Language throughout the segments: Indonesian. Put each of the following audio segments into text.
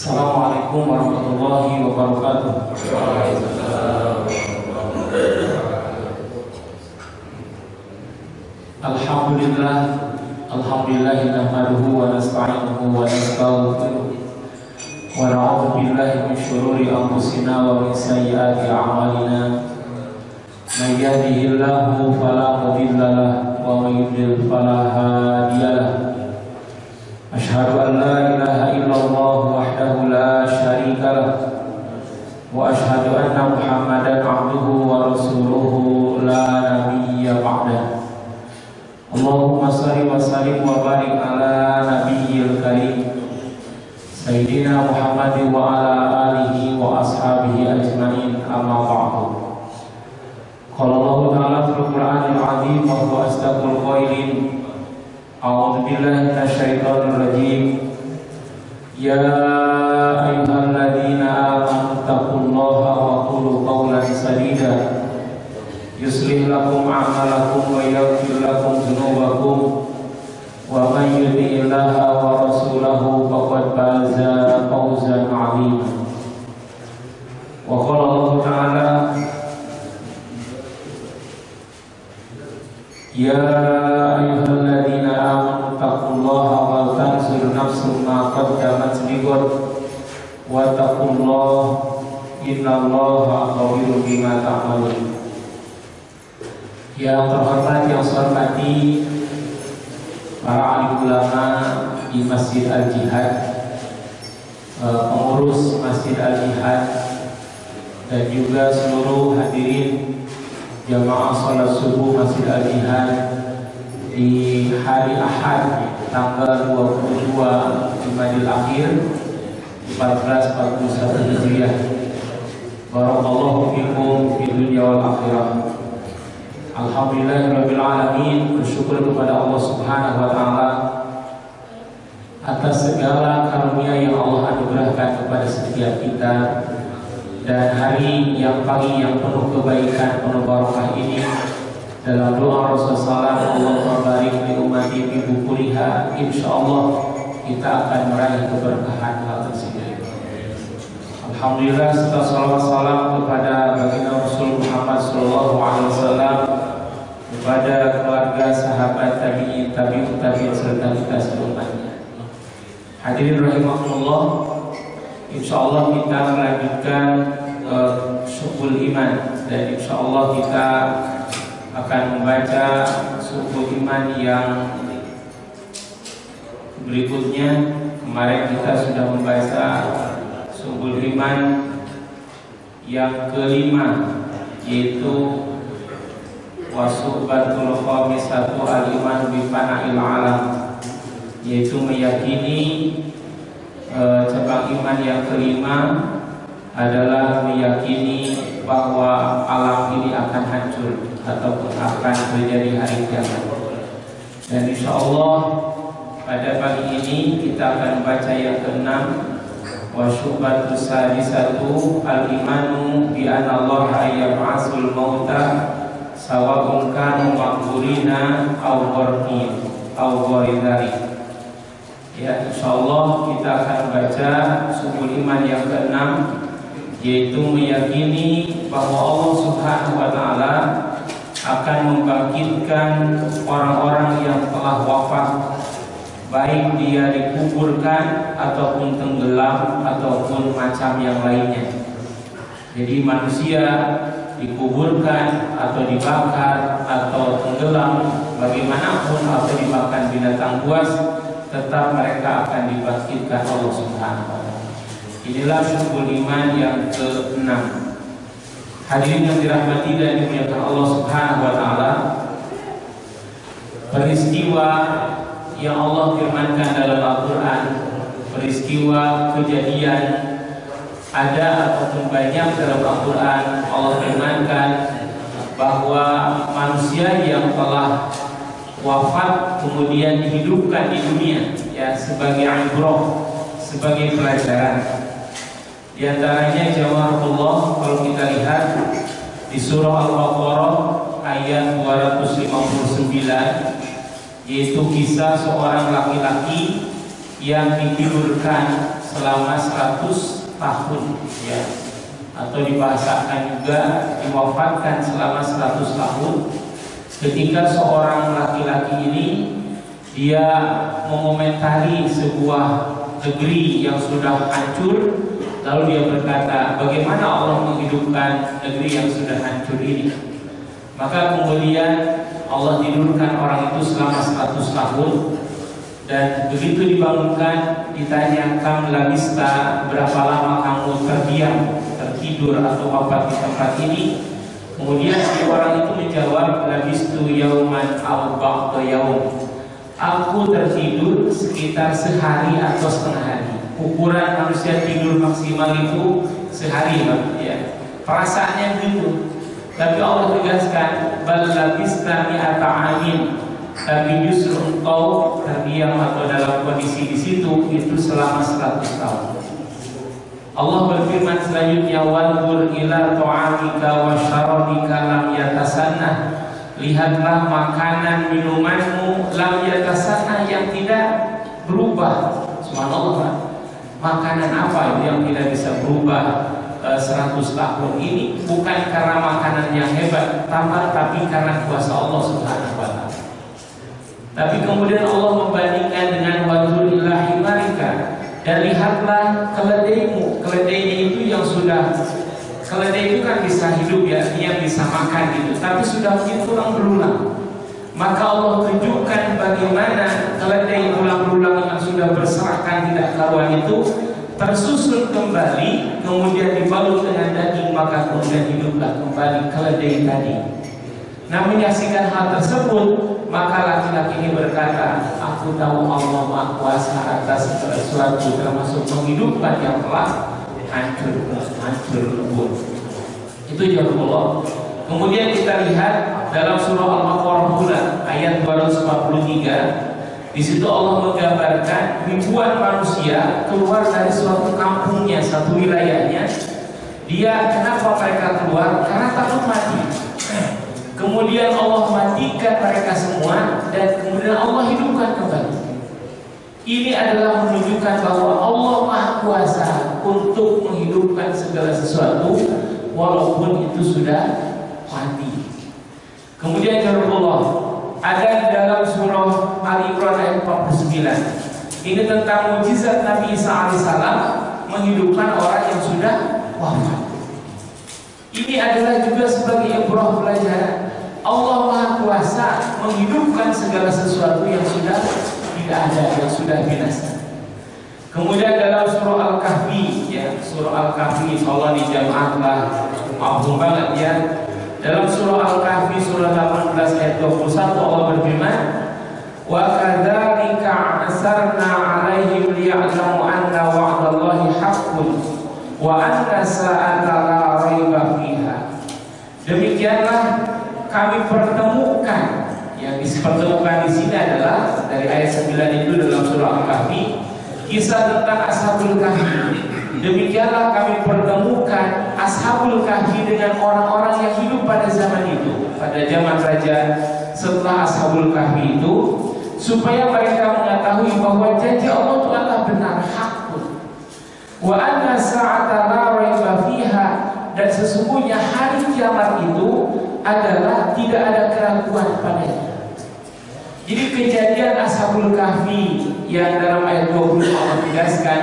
Assalamualaikum warahmatullahi wabarakatuh. Alhamdulillah nahmaduhu wa nasta'inuhu wa nastaghfiruh wa na'udzu billahi min shururi anfusina wa min sayyiati a'malina. May yahdihillahu fala mudilla lahu wa may yudlil fala hadiya lahu. Asyhadu an la ilaha illallah wahdahu la syarika lah wa asyhadu anna Muhammadan abduhu wa rasuluhu la nabiyya ba'dah. Allahumma shalli wa sallim wa barik ala nabiyyil karim sayyidina Muhammadin wa ala alihi wa ashabihi ajmain, amma ba'du. Qala Allah ta'ala fil Qur'anil 'azim wa huwa asdaqul qailin. A'udzu billahi minasyaitonir rajim. Ya ayyuhalladzina amanu taqullaha wa qulu qawlan sadida yuslih lakum a'malakum wa yaghfir lakum dzunubakum wa may yuti'illaha wa rasulahu faqad faza fawzan 'azima. Wa qala Allah ta'ala Ya ayyuhalladzina amanu taqullaha wa tanzur nafsum ma qaddamat lighad wa taqullaha innallaha khabirun bima ta'malun. Yang terhormat, yang saya hormati para alim ulama di Masjid Al-Jihad, pengurus Masjid Al-Jihad, dan juga seluruh hadirin jamaah salat subuh Masjid Al-Jihad di hari Ahad tanggal 22 Jumadil Akhir 1441 Hijriah. Barakallahu fikum fid dunya wal akhirah. Alhamdulillahirabbil alamin, bersyukur kepada Allah Subhanahu wa taala atas segala karunia yang Allah anugerahkan kepada setiap kita. Dan hari yang pagi yang penuh kebaikan, penuh barakah ini, dalam doa Rasulullah SAW, Allahumma barik li ummati fi bukuriha, insyaallah kita akan meraih keberkahan hal tersebut. Alhamdulillah, serta salawat salam kepada baginda Rasul Muhammad SAW, kepada keluarga, sahabat, tabi'in, tabi'ut tabi'in, serta kita semuanya. Hadirin rahimakumullah, insyaallah kita melanjutkan Subul Iman, dan insyaallah kita akan membaca Subul Iman yang berikutnya. Kemarin kita sudah membaca Subul Iman yang kelima, yaitu Wasubatul Khamisatu al-iman bi fana'il alam, yaitu meyakini cabang iman yang kelima adalah meyakini bahwa alam ini akan hancur ataupun akan terjadi hari kiamat. Dan insyaallah pada pagi ini kita akan membaca yang ke-6, wa syubatus sadisatu al-imanu bi anna Allah yab'atsul mauta sawa'un kanu maqburina aw gharqin aw gharidari. Ya, insyaallah kita akan baca Subul Iman yang ke-6, yaitu meyakini bahwa Allah Subhanahu wa taala akan membangkitkan orang-orang yang telah wafat, baik dia dikuburkan ataupun tenggelam ataupun macam yang lainnya. Jadi manusia dikuburkan atau dibakar atau tenggelam bagaimanapun atau dimakan binatang buas, tetap mereka akan dibangkitkan Allah Subhanahu wa taala. Inilah Subul Iman yang ke-6. Hadirin yang dirahmati dan dimuliakan Allah Subhanahu wa taala, peristiwa yang Allah firmankan dalam Al-Qur'an, peristiwa kejadian ada ataupun banyak dalam Al-Qur'an. Allah firmankan bahwa manusia yang telah wafat kemudian dihidupkan di dunia, ya, sebagai ibrah, sebagai pelajaran. Di antaranya jawabullah, kalau kita lihat di surah Al-Baqarah ayat 259, yaitu kisah seorang laki-laki yang ditidurkan selama 100 tahun ya, atau dibahasakan juga diwafatkan selama 100 tahun. Ketika seorang laki-laki ini dia mengomentari sebuah negeri yang sudah hancur, lalu dia berkata, bagaimana Allah menghidupkan negeri yang sudah hancur ini? Maka kemudian Allah tidurkan orang itu selama 100 tahun, dan begitu dibangunkan ditanya, kam labista, berapa lama kamu terdiam, tertidur atau wafat di tempat ini? Kemudian si orang itu menjawab, labistu yauman aw ba'da yaum, aku tertidur sekitar sehari atau setengah hari. Ukuran manusia tidur maksimal itu sehari, Pak, ya. Perasaannya begitu. Tapi Allah tegaskan, bal labista mi'ata amin, tapi justru engkau terdiam atau dalam kondisi di situ itu selama 100 tahun. Allah berfirman selanjutnya, wanzur ila ta'amika wa syarabika lam yatasannah, lihatlah makanan minumanmu lam yatasannah, yang tidak berubah. Subhanallah, makanan apa itu yang tidak bisa berubah 100 tahun ini? Bukan karena makanan yang hebat tambah, tapi karena kuasa Allah Subhanahu wa ta'ala. Tapi kemudian Allah membandingkan dengan wanzur ila himarika, dan lihatlah keledaimu. Keledainya itu yang sudah, keledai itu kan bisa hidup ya, dia bisa makan gitu, tapi sudah begitu tulang belulang. Maka Allah tunjukkan bagaimana keledai tulang belulang yang sudah berserakan tidak karuan itu tersusun kembali, kemudian dibalut dengan daging, maka kemudian hiduplah kembali keledai tadi. Nah, menyaksikan hal tersebut, maka laki-laki ini berkata, aku tahu Allah Maha Kuasa atas segala sesuatu, termasuk menghidupkan yang telah hancur lebur. Itu jawab Allah. Kemudian kita lihat dalam surah Al-Baqarah pula ayat 243. Di situ Allah menggambarkan ribuan manusia keluar dari suatu kampungnya, satu wilayahnya. Dia, kenapa mereka keluar? Karena takut mati. Kemudian Allah matikan mereka semua, dan kemudian Allah hidupkan kembali. Ini adalah menunjukkan bahwa Allah Maha Kuasa untuk menghidupkan segala sesuatu walaupun itu sudah mati. Kemudian Allah ada di dalam surah Al-Imran ayat 49. Ini tentang mukjizat Nabi Isa alaihissalam menghidupkan orang yang sudah wafat. Ini adalah juga sebagai ibrah pelajaran. Allah Maha Kuasa menghidupkan segala sesuatu yang sudah tidak ada, yang sudah binasa. Kemudian dalam surah Al-Kahfi, ya, surah Al-Kahfi, insyaallah di jamaah lah mampu banget ya. Dalam surah Al-Kahfi surah 18 ayat 21 Allah berfirman, wa kadzalika asarna 'alaihim liya'lamu anna wa'dallahi haqqun wa anna sa'ata la raiba fiha. Demikianlah kami pertemukan. Yang dipertemukan di sini adalah dari ayat 9 itu dalam surah Al-Kahfi, kisah tentang Ashabul Kahfi. Demikianlah kami pertemukan Ashabul Kahfi dengan orang-orang yang hidup pada zaman itu, pada zaman raja setelah Ashabul Kahfi itu, supaya mereka mengetahui bahwa janji Allah itu adalah benar, hakun. Wa anna sa'ata la raiba fiha, dan sesungguhnya hari kiamat itu adalah tidak ada keraguan padanya. Jadi kejadian Ashabul Kahfi yang dalam ayat 20 Allah tegaskan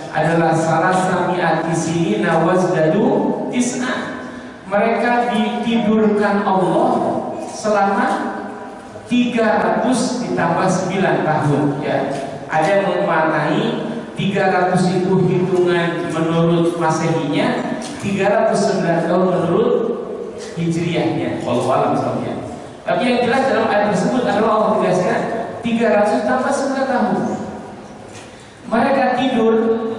adalah salah sami'ati sinina wazdadu tisna. Mereka ditidurkan Allah selama 300 ditambah 9 tahun ya. Ada yang memaknai 300 itu hitungan menurut Masehinya, 309 tahun menurut Hijriahnya. Wallahu a'lam bishawab. Tapi yang jelas dalam ayat tersebut adalah Allah tegaskan 300 tambah 9 tahun. Mereka tidur,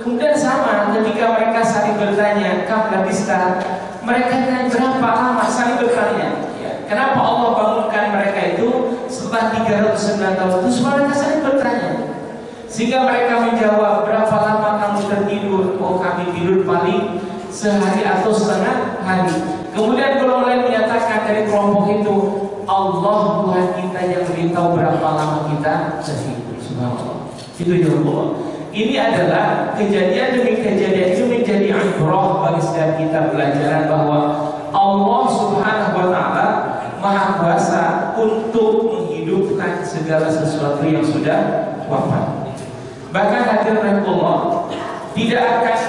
kemudian sama ketika mereka saling bertanya, kam labista, mereka dengan berapa lama saling bertanya. Ya, kenapa Allah bangunkan mereka itu setelah 309 tahun itu? Mereka saling bertanya, sehingga mereka menjawab, berapa lama kamu tertidur? Oh, kami tidur paling sehari atau setengah hari. Kemudian kalau lain menyatakan dari kelompok itu, Allah Tuhan kita yang beritahu berapa lama kita tertidur. Subhanallah. Itu jawab Allah. Ini adalah kejadian demi kejadian itu menjadi ibrah bagi setiap kita, pelajaran bahwa Allah Subhanahu wa taala Maha Kuasa untuk menghidupkan segala sesuatu yang sudah wafat. Bahkan hadirin Allah, tidak akan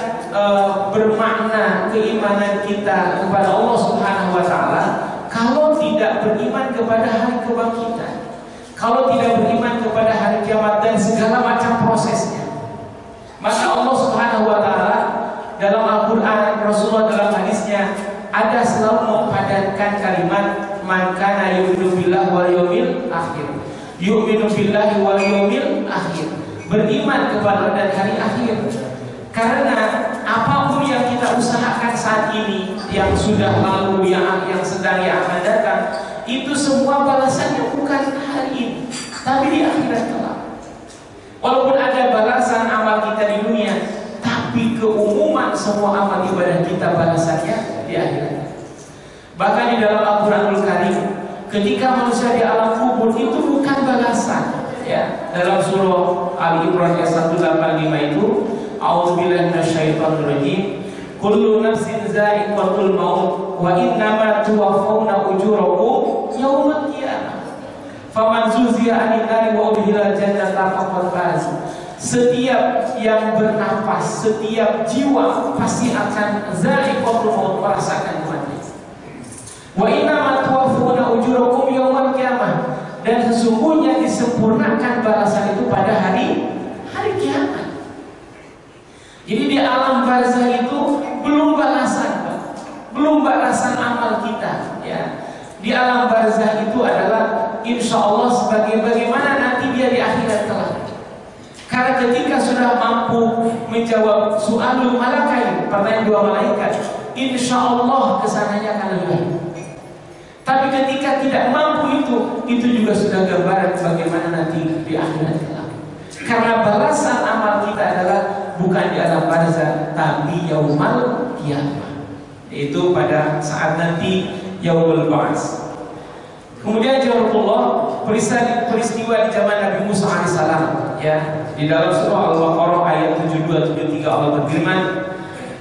bermakna keimanan kita kepada Allah Subhanahu wa taala kalau tidak beriman kepada hari kebangkitan, kalau tidak beriman kepada hari kiamat dan segala macam prosesnya. Maka Allah Subhanahu wa taala dalam Al-Qur'an, Rasulullah dalam hadisnya ada selalu mempadankan kalimat man kana yu'minu billahi wal yawmil akhir. Yu'minu billahi wal yawmil akhir. Beriman kepada dan hari akhir. Karena apapun yang kita usahakan saat ini, yang sudah lalu, yang sedang, yang akan datang, itu semua balasannya bukan hari ini, tapi di akhirat kelak. Walaupun ada balasan amal kita di dunia, tapi keumuman semua amal ibadah kita balasannya di akhirat. Bahkan di dalam Al-Quranul Karim, ketika manusia di alam kubur itu bukan balasan. Ya, dalam surah Al-Imran ayat 185 itu, a'udzubillahi minasyaitonir rajim. Kullu nafsin za'iqatul maut wa innama tuwaffawna ujurakum yaumal qiyamah. Faman zuziya 'anil nari wa udkhilal jannata faqad faz. Setiap yang bernapas, setiap jiwa pasti akan za'iqatul maut, merasakan kematian. Wa innama tuwaffawna ujurakum yaumal qiyamah. Dan sesungguhnya disempurnakan balasan itu pada hari kiamat. Jadi di alam barzah itu belum balasan, belum balasan amal kita. Ya, di alam barzah itu adalah insya Allah sebagai bagaimana nanti dia di akhirat kelak. Karena ketika sudah mampu menjawab soalul malakai, pertanyaan dua malaikat, insya Allah kesananya akan lebih baik. Tapi ketika tidak mampu itu juga sudah gambaran bagaimana nanti di akhirat kelak. Karena balasan amal kita adalah bukan di alam barzah, tapi yaumal qiyamah, yaitu pada saat nanti yaumul ba'ats. Kemudian jazakumullah, peristiwa di zaman Nabi Musa alaihissalam, ya, di dalam surah Al-Baqarah ayat 72-73 Allah berfirman,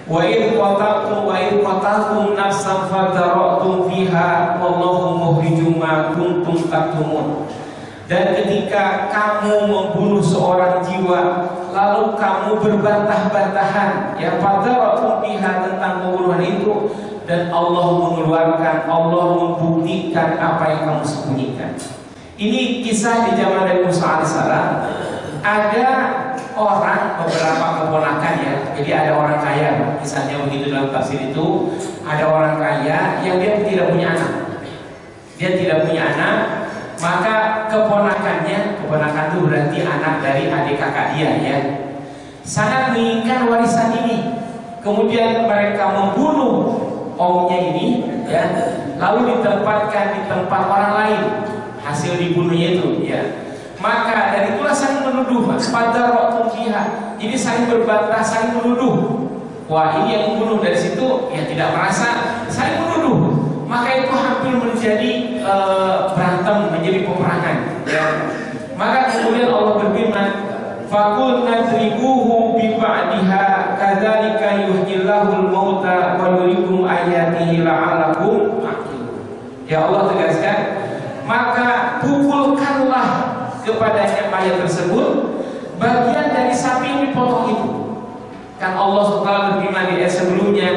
wa idh qataltum nafsan fadara'tum fiha wallahu mukhrijum ma kuntum taktumun. Dan ketika kamu membunuh seorang jiwa, lalu kamu berbantah-bantahan, ya, fadara'tum fiha, tentang pembunuhan itu, dan Allah mengeluarkan, Allah membuktikan apa yang kamu sembunyikan. Ini kisah di zaman Nabi Musa alaihissalam. Ada orang, beberapa keponakan, ya. Jadi ada orang kaya, misalnya begitu dalam tafsir itu, ada orang kaya yang dia tidak punya anak. Dia tidak punya anak, maka keponakan itu berarti anak dari adik kakak dia, ya, sangat menginginkan warisan ini. Kemudian mereka membunuh omnya ini, ya, lalu ditempatkan di tempat orang lain hasil dibunuhnya itu, ya. Maka dari itulah saling menuduh, pada waktu fiha. Jadi saling berbantah, saling menuduh. Wah, ini yang membunuh, dari situ ya tidak merasa, saling menuduh. Maka itu hampir menjadi berantem, menjadi peperangan, ya. Maka kemudian Allah berfirman, faqul nadribuhu bi ba'diha kadzalika yuhyillahul mauta wa yuriikum ayatihi la'allakum taqilun. Ya, Allah tegaskan, maka pukulkanlah kepadanya mayat tersebut bagian dari sapi yang dipotong itu. Kan Allah SWT berfirman di ayat sebelumnya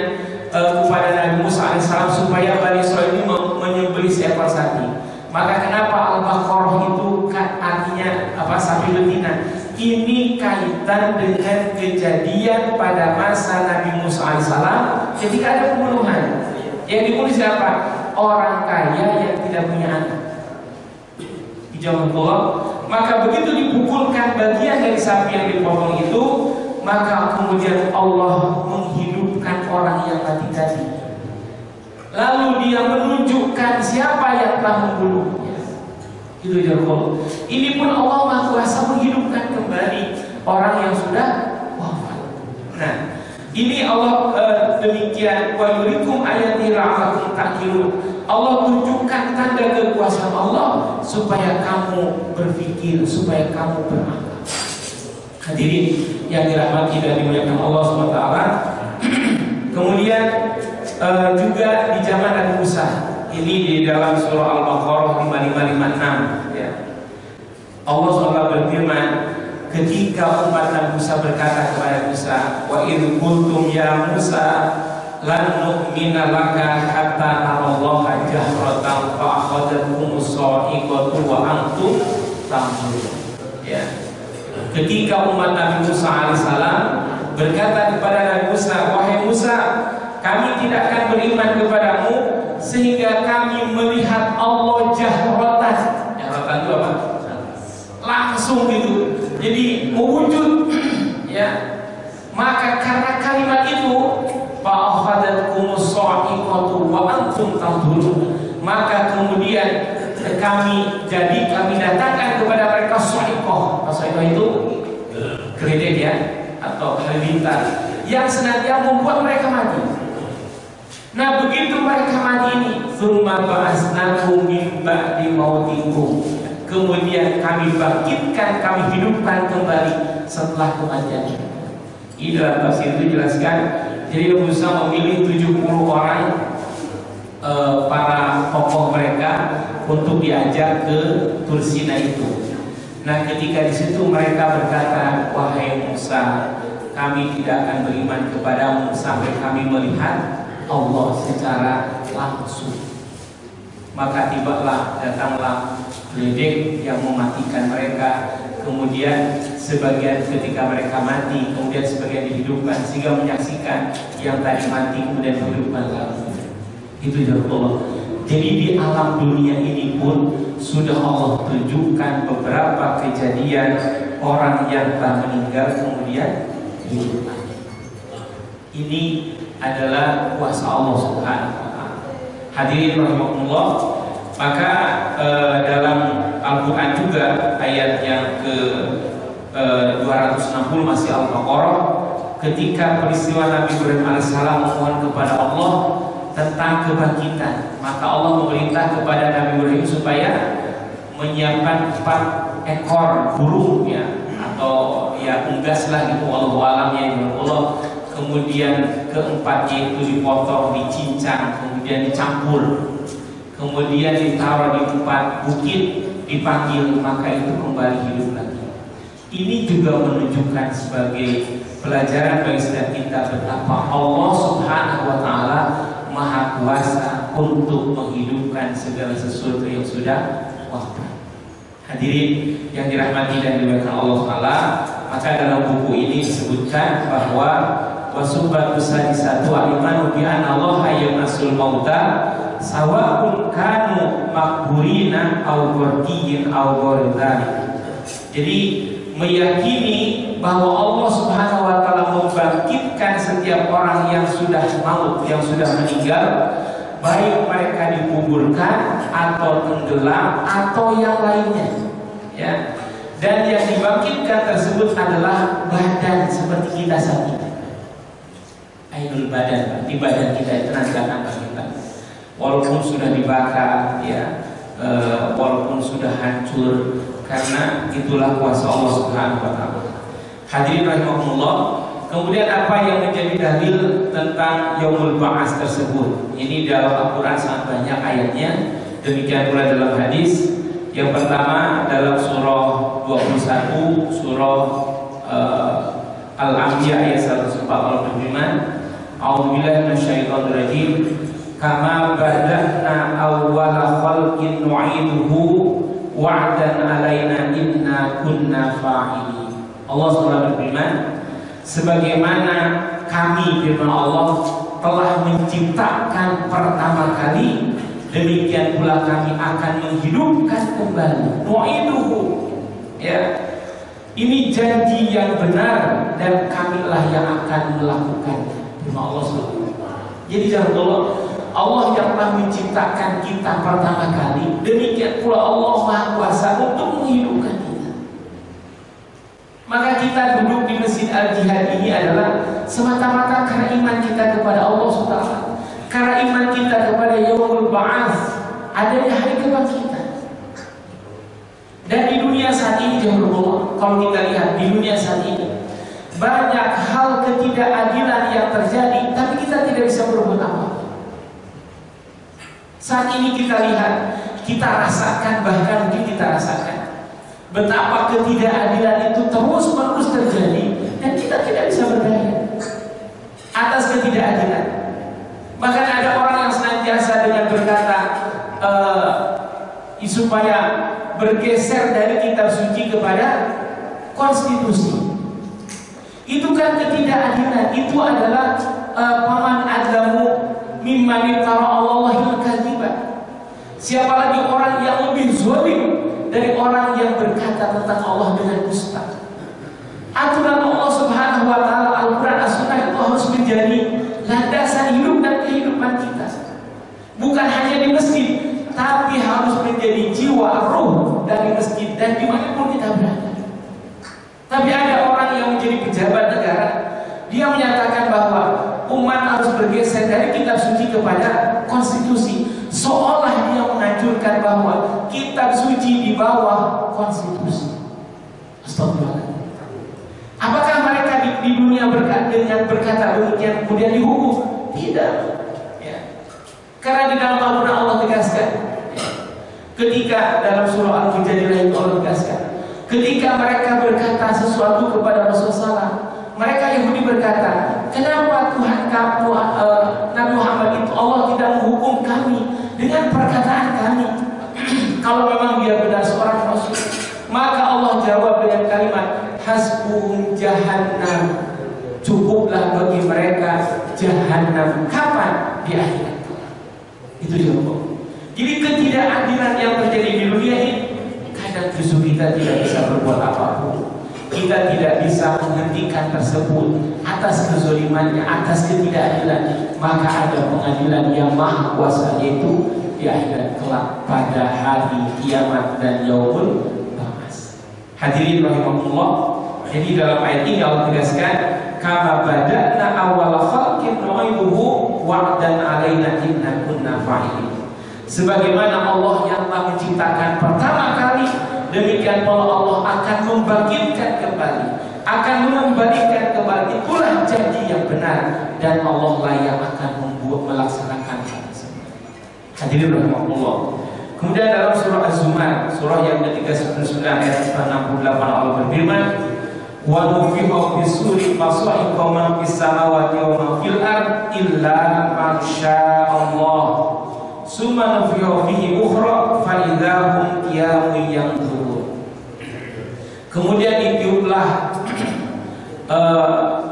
kepada Nabi Musa alaihissalam supaya Bani Israil ini menyembelih seekor sapi. Maka kenapa Al-Baqarah itu artinya apa? Sapi betina. Ini kaitan dengan kejadian pada masa Nabi Musa alaihissalam ketika ada pembunuhan. Yang dibunuh siapa? Orang kaya yang tidak punya anak. Maka begitu dipukulkan bagian dari sapi yang dipotong itu, maka kemudian Allah menghidupkan orang yang mati tadi. Lalu dia menunjukkan siapa yang telah membunuhnya. Itu jawabannya. Ini pun Allah Maha Kuasa menghidupkan kembali orang yang sudah wafat. Nah, ini Allah demikian, wa yuriikum ayatihi la'allakum taqilun. Allah tunjukkan tanda kekuasaan Allah supaya kamu berpikir, supaya kamu berakal. Hadirin yang dirahmati dan dimuliakan Allah SWT. Kemudian juga di zaman Nabi Musa, ini di dalam surah Al-Baqarah 5556 ya. Allah SWT berfirman, ketika umat Nabi Musa berkata kepada Musa, wa idh qultum ya Musa lan nu'mina laka hatta narallaha jahratan fa akhadhatkumus sa'iqatu wa antum tanzurun. Ya. Ketika umat Nabi Musa alaihissalam berkata kepada Nabi Musa, wahai Musa, kami tidak akan beriman kepadamu sehingga kami melihat Allah jahratan. Jahratan itu apa? Langsung gitu. Jadi mewujud ya. Maka karena kalimat itu fa'akhadhatkumus sa'iqatu wa antum tanzurun, maka kemudian kami datangkan kepada mereka sa'iqah. Sa'iqah itu kredit ya, atau halilintar yang sengaja membuat mereka mati. Nah begitu mereka mati ini, tsumma ba'atsnakum min ba'di mautikum, kemudian kami bangkitkan, kami hidupkan kembali setelah kematian. Ini dalam tafsir itu jelaskan. Jadi Nabi Musa memilih 70 orang para tokoh mereka untuk diajak ke Tursina itu. Nah ketika di situ mereka berkata, wahai Musa, kami tidak akan beriman kepadamu sampai kami melihat Allah secara langsung. Maka datanglah ledeng yang mematikan mereka. Kemudian sebagian ketika mereka mati, kemudian sebagian dihidupkan sehingga menyaksikan yang tadi mati kemudian dihidupkan lagi. Itu ya Allah. Jadi di alam dunia ini pun sudah Allah tunjukkan beberapa kejadian orang yang telah meninggal kemudian hidup lagi. Ini adalah kuasa Allah Subhanahu wa taala. Hadirin rahimakumullah, maka dalam Al-Qur'an juga ayat yang ke 260 masih Al-Baqarah, ketika peristiwa Nabi Ibrahim alaihissalam memohon kepada Allah tentang kebangkitan, maka Allah memerintah kepada Nabi Ibrahim supaya menyiapkan 4 ekor burung ya, atau ya unggas lah gitu, wallahu alam ya Allah. Kemudian keempatnya itu dipotong, dicincang, kemudian dicampur, kemudian ditaruh di tempat bukit, dipanggil, maka itu kembali hidup lagi. Ini juga menunjukkan sebagai pelajaran bagi setiap kita betapa Allah Subhanahu wa taala Maha Kuasa untuk menghidupkan segala sesuatu yang sudah wafat. Hadirin yang dirahmati dan dimuliakan Allah Taala, maka dalam buku ini disebutkan bahwa wasubatu sadisatu al-imanu bi anna Allah yab'atsul mauta sawa'un kanu makburina aw gharqiyin aw gharidani. Jadi meyakini bahwa Allah Subhanahu wa taala membangkitkan setiap orang yang sudah maut, yang sudah meninggal, baik mereka dikuburkan atau tenggelam atau yang lainnya ya. Dan yang dibangkitkan tersebut adalah badan seperti kita saat ini. Ainul badan, di badan kita itu nanti akan bangkitkan. Walaupun sudah dibakar ya, walaupun sudah hancur, karena itulah kuasa Allah Subhanahu wa taala. Hadirin rahimakumullah, kemudian apa yang menjadi dalil tentang yaumul ba'ats tersebut? Ini dalam Al-Qur'an sangat banyak ayatnya, demikian pula dalam hadis. Yang pertama dalam surah 21, surah Al-Anbiya ayat 104, Allah berfirman, a'udzubillahi minasyaitonir rajim, kama bada'na awwala khalqin nu'iduhu wa'dan 'alaina inna kunna fa'ilin. Allah SWT berfirman, sebagaimana kami, firman Allah, telah menciptakan pertama kali, demikian pula kami akan menghidupkan kembali. Nu'iduhu ya. Ini janji yang benar dan kamilah yang akan melakukan. Firman Allah SWT. Jadi jangan tolong, Allah yang telah menciptakan kita pertama kali, demikian pula Allah Maha Kuasa untuk menghidupkan kita. Maka kita duduk di Masjid Al-Jihad ini adalah semata-mata karena iman kita kepada Allah SWT, karena iman kita kepada Yaumul Ba'ats, adanya hari kebangkitan. Dan di dunia dunia saat ini kalau kita lihat di dunia saat ini banyak hal ketidakadilan yang terjadi, tapi kita tidak bisa berbuat apa. Saat ini kita lihat, kita rasakan, bahkan mungkin kita rasakan betapa ketidakadilan itu terus-menerus terjadi dan kita tidak bisa berdaya atas ketidakadilan. Bahkan ada orang yang senantiasa dengan berkata supaya bergeser dari kitab suci kepada konstitusi. Itu kan ketidakadilan. Itu adalah paman adlamu mimman iftara Allahi al-kadziba. Siapa lagi orang yang lebih zalim dari orang yang berkata tentang Allah dengan dusta. Aturan Allah Subhanahu wa taala, Al-Qur'an, As-Sunnah itu harus menjadi landasan hidup dan kehidupan kita. Bukan hanya di masjid, tapi harus menjadi jiwa ruh dari masjid dan dimanapun kita berada. Tapi ada orang yang menjadi pejabat negara, dia menyatakan bahwa umat harus bergeser dari kitab suci kepada konstitusi, seolah dia menganjurkan bahwa kitab suci di bawah konstitusi. Astagfirullah. Apakah mereka di dunia dengan berkata demikian kemudian dihukum? Tidak. Ya. Karena di dalam Al-Quran Allah tegaskan, ketika dalam surah Al-Mujadilah itu Allah tegaskan, ketika mereka berkata sesuatu kepada Rasulullah, mereka Yahudi berkata, kenapa Tuhan kamu Nabi Muhammad itu Allah tidak menghukum kami dengan perkataan kami? Kalau memang dia benar seorang Rasul, maka Allah jawab dengan kalimat hasbuhum jahannam, cukuplah bagi mereka jahannam. Kapan? Di akhirat. Itu jawabannya. Jadi ketidakadilan yang terjadi di dunia ini, kadang justru kita tidak bisa berbuat apapun. Kita tidak bisa menghentikan tersebut atas kezalimannya, atas ketidakadilan. Maka ada pengadilan yang maha kuasa, yaitu di akhirat kelak pada hari kiamat dan yaumul baas. Hadirin rahimahullah. Jadi dalam ayat ini Allah tegaskan, kama bada'na awwal khalqin nu'iduhu wa'dan 'alaina inna kunna fa'ilin. Sebagaimana Allah yang telah menciptakan pertama kali, demikian pula Allah akan membangkitkan kembali, akan mengembalikan kembali. Itulah janji yang benar, dan Allah lah yang akan melaksanakan hal tersebut. Hadirin rahimahullah. Kemudian dalam surah Az-Zumar, surah yang ke-39 ayat 68, Allah berfirman, wa nufiha bis-suri fasa'iqa man fis samawati wa man fil ard illa man sya'allah. Summa nufiha fihi ukhra fa idzahum qiyamun yanzurun. Kemudian ditiuplah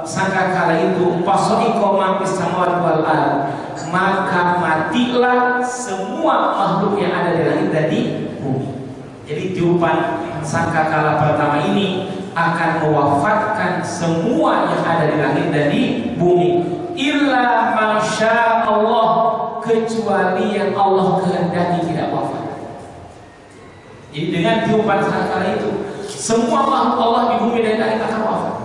sangkakala itu fasa'iqa man fis samawati wal ard, maka matilah semua makhluk yang ada di langit dan di bumi. Jadi tiupan sangkakala pertama ini akan mewafatkan semua yang ada di langit dan di bumi, illa masya Allah, kecuali yang Allah kehendaki tidak wafat. Jadi dengan tiupan sangkakala itu, semua makhluk Allah di bumi dan langit akan wafat,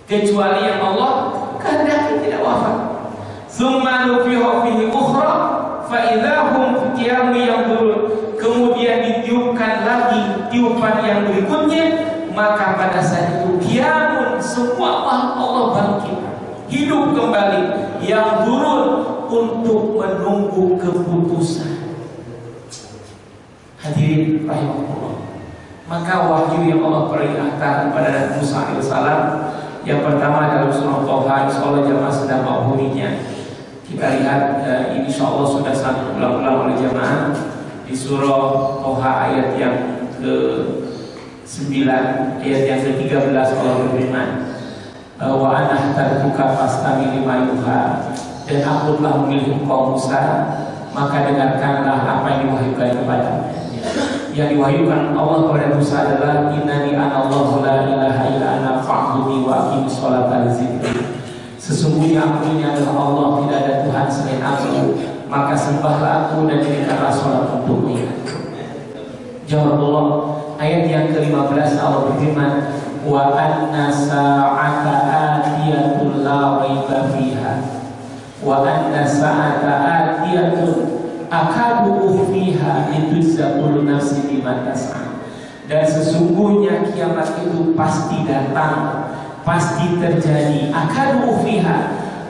kecuali yang Allah kehendaki tidak wafat. Tsumma nufiha fihi ukhra fa idzahum qiyamun yanzurun. Kemudian ditiupkan lagi tiupan yang berikutnya, maka pada saat itu qiyamun, semua makhluk Allah bangkit, hidup kembali, yang turun untuk menunggu keputusan. Hadirin rahimahullah. Maka wahyu yang Allah perintahkan kepada Nabi Musa alaihissalam, yang pertama dalam surah Toha, insyaallah jamaah sedang menghuninya. Kita lihat insyaallah sudah satu ulang-ulang oleh jamaah di surah Toha ayat yang ke-9, ayat yang ke-13 Allah berfirman, wa ana tarkuka fastami lima yuha, dan aku telah memilih engkau Musa, maka dengarkanlah apa yang diwahyukan kepadamu. Yang diwahyukan Allah kepada Musa adalah innani anallahu la ilaha illa ana fa'budni wa aqimis sholata li dzikri. Sesungguhnya aku ini adalah Allah, tidak ada Tuhan selain aku, maka sembahlah aku dan dirikanlah sholat untukmu. Jawab Allah. Ayat yang ke-15 Allah berfirman, wa anna sa'ata atiyatun la raiba fiha wa anna sa'ata atiyatun akadu ukhfiha litujza kullu nafsin bima tas'a. dan sesungguhnya kiamat itu pasti datang, pasti terjadi. Akadu fiha,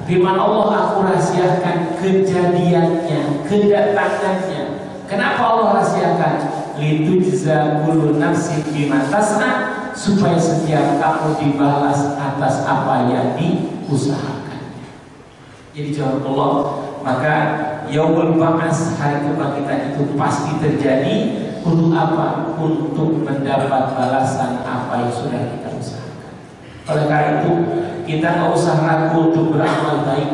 firman Allah, aku rahasiakan kejadiannya, kedatangannya. Kenapa Allah rahasiakan? Litujza kullu nafsin bima tas'a, supaya setiap kamu dibalas atas apa yang diusahakan. Jadi jawab Allah, maka yaumul ba'ats, hari kebangkitan itu pasti terjadi. Untuk apa? Untuk mendapat balasan apa yang sudah kita usahakan. Oleh karena itu, kita nggak usah ragu untuk beramal baik.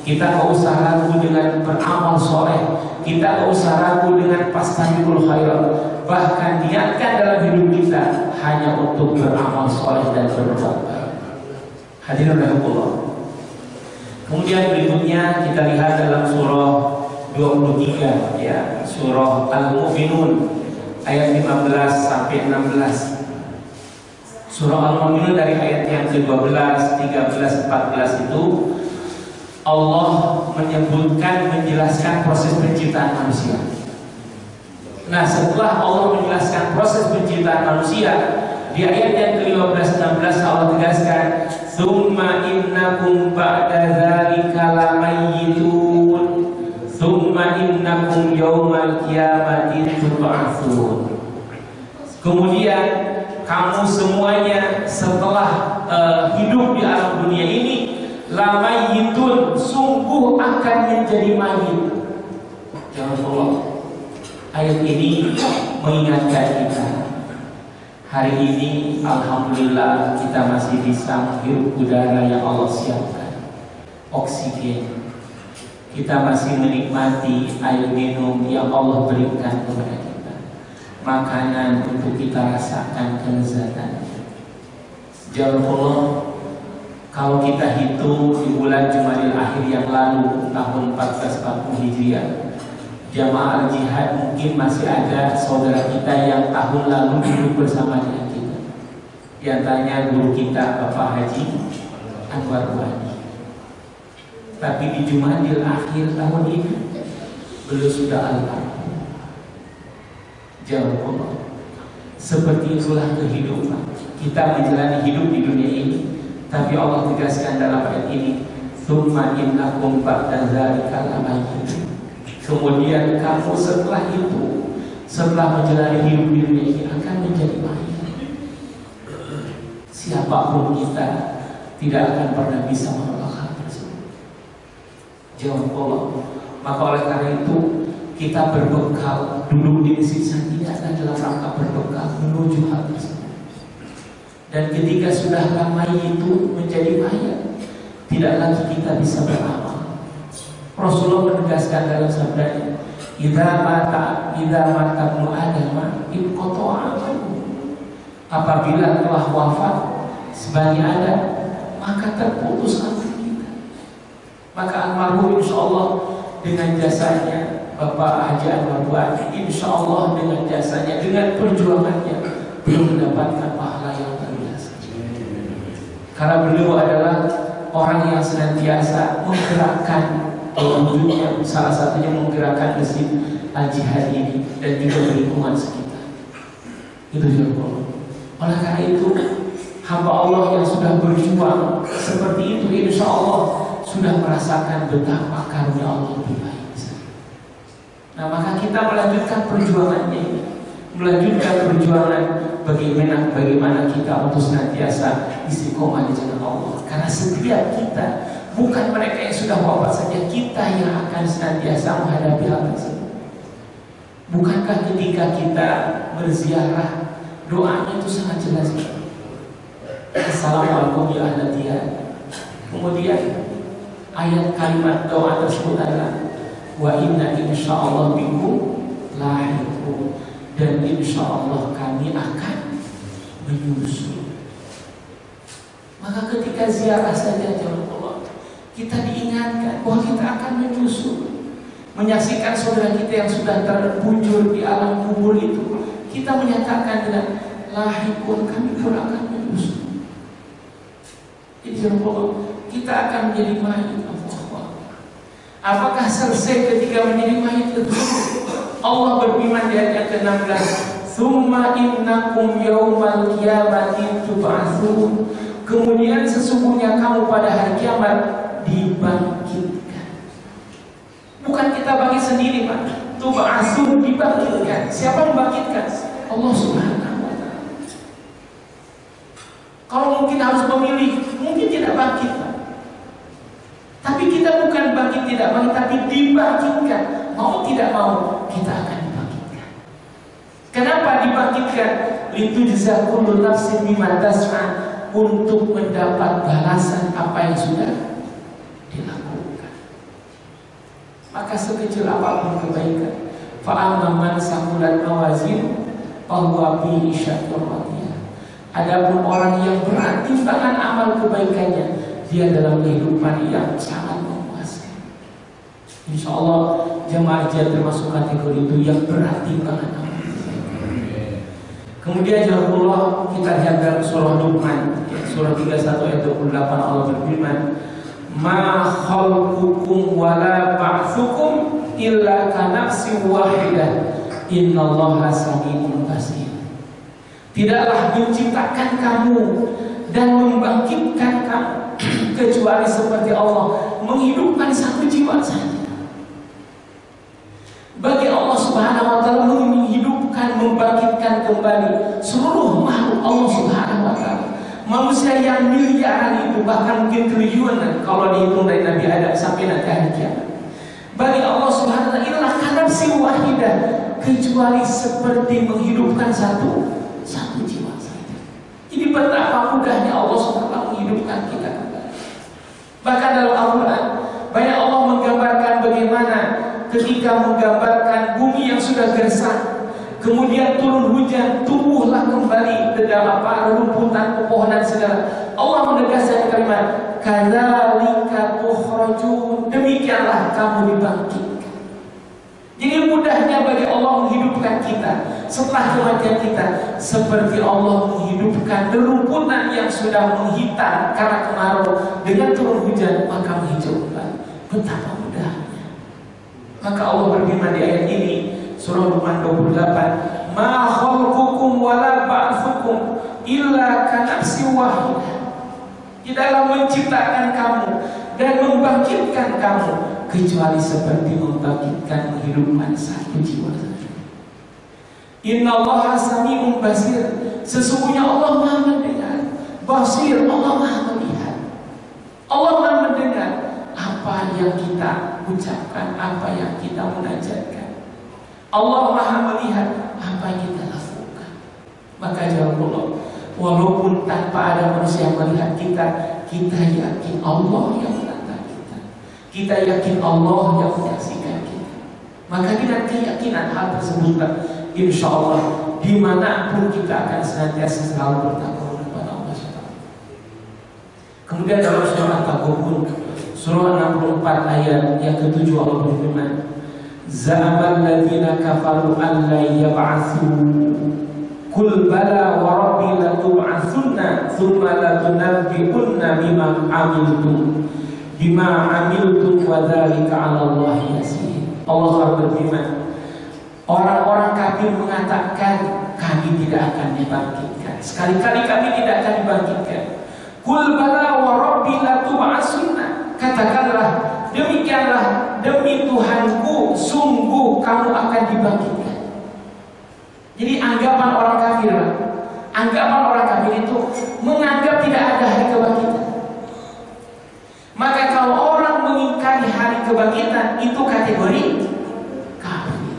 Kita nggak usah ragu dengan beramal soleh. Kita nggak usah ragu dengan fastabiqul khairat. Bahkan niatkan dalam hidup kita hanya untuk beramal soleh dan berbuat baik. Hadirin rahimakumullah. Kemudian berikutnya kita lihat dalam surah 23, ya, surah Al-Mu'minun ayat 15 sampai 16. Surah Al-Mu'minun dari ayat yang ke-12, 13, 14 itu Allah menyebutkan, menjelaskan proses penciptaan manusia. Nah, setelah Allah menjelaskan proses penciptaan manusia, di ayat yang ke-15, 16 Allah tegaskan, "Tsumma innakum ba'da dzalika lamayyitun, tsumma innakum yaumal qiyamati tub'atsun." Kemudian kamu semuanya setelah hidup di alam dunia ini lamayyitun, sungguh akan menjadi mayit. Jangan Allah. Ayat ini mengingatkan kita. Hari ini alhamdulillah kita masih bisa menghirup udara yang Allah siapkan, oksigen. Kita masih menikmati air minum yang Allah berikan kepada kita, makanan untuk kita rasakan kelezatannya. Jawab Allah, kalau kita hitung di bulan Jumadil Akhir yang lalu tahun 1440 Hijriah, jamaah al-jihad mungkin masih ada saudara kita yang tahun lalu duduk bersama dengan kita. Di antaranya guru kita Bapak Haji Anwar Wadi. Tapi di Jumadil Akhir tahun ini beliau sudah almarhum. Jawab Allah, seperti itulah kehidupan. Kita menjalani hidup di dunia ini, tapi Allah tegaskan dalam ayat ini, "Tsumma innakum ba'da dzalika lamayyitun." Kemudian kamu setelah itu, setelah menjalani hidup di dunia ini akan menjadi mayit. Siapapun kita tidak akan pernah bisa menolak hal tersebut. Jawab Allah. Maka oleh karena itu kita berbekal, duduk di masjid tidak ada dalam rangka berbekal menuju hal tersebut. Dan ketika sudah mayit itu menjadi mayat, tidak lagi kita bisa beramal. Rasulullah menegaskan dalam sabdanya, "Idza mata ibnu Adam inqata'a amaluhu." Apabila telah wafat sebagai Adam, maka terputus amal kita. Maka almarhum insyaallah dengan jasanya Bapak Haji Anwar Wadi, insyaallah dengan jasanya, dengan perjuangannya beliau mendapatkan pahala yang terbiasa. Karena beliau adalah orang yang senantiasa menggerakkan wujudnya, salah satunya menggerakkan masjid al-jihad ini dan juga lingkungan sekitar. Itu juga Allah. Oleh karena itu, hamba Allah yang sudah berjuang seperti itu, insya Allah sudah merasakan betapa karunia Allah lebih baik. Nah, maka kita melanjutkan perjuangannya, melanjutkan perjuangan bagaimana kita untuk senantiasa istiqomah di jalan Allah. Karena setiap kita, bukan mereka yang sudah wafat saja, kita yang akan senantiasa menghadapi hal tersebut. Bukankah ketika kita berziarah, doanya itu sangat jelas? Assalamualaikum ya ahla diyar. Kemudian ayat kalimat doa tersebut adalah wa inna insyaallah bikum lahiqun, dan insyaallah kami akan menyusul. Maka ketika ziarah saja jemaah Allah, kita diingatkan bahwa kita akan menyusul, menyaksikan saudara kita yang sudah terbujur di alam kubur itu. Kita menyatakan dengan lahikun, kami pun akan menyusul. Jadi jemaah, kita akan menjadi mayit. Apakah selesai ketika menjadi mayit tersebut? Allah berfirman di ayat ke-16, Tsumma innakum yaumal qiyamati tub'atsun. Kemudian sesungguhnya kamu pada hari kiamat dibangkitkan. Bukan kita bangkit sendiri, Pak. Tub'atsun, dibangkitkan. Siapa membangkitkan? Allah Subhanahu wa ta'ala. Kalau mungkin harus memilih, mungkin tidak bangkit, Pak. Tapi kita bukan bangkit tidak bangkit, tapi dibangkitkan. Mau tidak mau, kita akan dibangkitkan. Kenapa dibangkitkan? Litujza kullu nafsin bima tas'a, untuk mendapat balasan apa yang sudah dilakukan. Maka sekecil apapun kebaikan, fa'amma man saqulat mawazin fahuwa fi 'ishatin radiyah. Adapun orang yang berat timbangan amal kebaikannya, dia dalam kehidupan yang sangat memuaskan. Insyaallah jemaah termasuk kategori itu yang berat timbangan amal. Kemudian jazakumullah, kita lihat dalam surah Luqman, surah 31 ayat 28, Allah berfirman, "Ma khalqukum wala ba'tsukum illa kanafsin wahidah, innallaha sami'un basir." Tidaklah menciptakan kamu dan membangkitkan kamu kecuali seperti Allah menghidupkan satu jiwa saja. Bagi Allah Subhanahu wa ta'ala menghidupkan, membangkitkan kembali seluruh makhluk Allah Subhanahu wa ta'ala. Manusia yang miliaran itu, bahkan mungkin triliunan kalau dihitung dari Nabi Adam sampai nanti hari kiamat. Bagi Allah Subhanahu wa ta'ala inilah kanafsin wahidah, kecuali seperti menghidupkan satu jiwa saja. Jadi betapa mudahnya Allah Subhanahu wa ta'ala menghidupkan kita kembali. Bahkan dalam Al-Quran banyak Allah menggambarkan bagaimana ketika menggambarkan bumi yang sudah gersang, kemudian turun hujan, tumbuhlah kembali ke dalam rumputan, pepohonan segala. Allah menegaskan kalimat, kadzalika tukhrajun, demikianlah kamu dibangkitkan. Jadi mudahnya bagi Allah menghidupkan kita setelah kematian kita, seperti Allah menghidupkan rumputan yang sudah menghitam karena kemarau, dengan turun hujan maka menghijau kembali. Betapa mudahnya. Maka Allah berfirman di ayat ini, surah Luqman 28, "Ma khalqukum wala ba'tsukum illa kanafsin wahidah." Tidaklah menciptakan kamu dan membangkitkan kamu kecuali seperti membangkitkan menghidupkan satu jiwa saja. Innallaha sami'un basir. Sesungguhnya Allah Maha mendengar. Basir, Allah Maha melihat. Allah Maha mendengar apa yang kita ucapkan, apa yang kita munajatkan. Allah Maha melihat apa yang kita lakukan. Maka jawabullah, walaupun tanpa ada manusia yang melihat kita, kita yakin Allah yang menatap kita. Kita yakin Allah yang menyaksikan kita. Maka dengan keyakinan hal tersebut, insya Allah dimanapun kita akan senantiasa selalu bertakwa kepada Allah SWT. Kemudian dalam surah At-Taghabun, surah 64 ayat yang ke-7, Allah berfirman, "Za'amal ladzina kafaru an la yab'atsu, qul bala wa rabbi la tub'atsunna tsumma la tunabbi'unna bima amiltum wa dzalika 'ala Allahi yasir." Allah berfirman, orang-orang kafir mengatakan kami tidak akan dibangkitkan. Sekali-kali kami tidak akan dibangkitkan. Qul bala wa rabbi la tub'atsunna, katakanlah demikianlah demi Tuhanku, sungguh kamu akan dibangkitkan. Jadi anggapan orang kafir, anggapan orang kafir itu menganggap tidak ada hari kebangkitan. Maka kalau orang mengingkari hari kebangkitan, itu kategori kafir.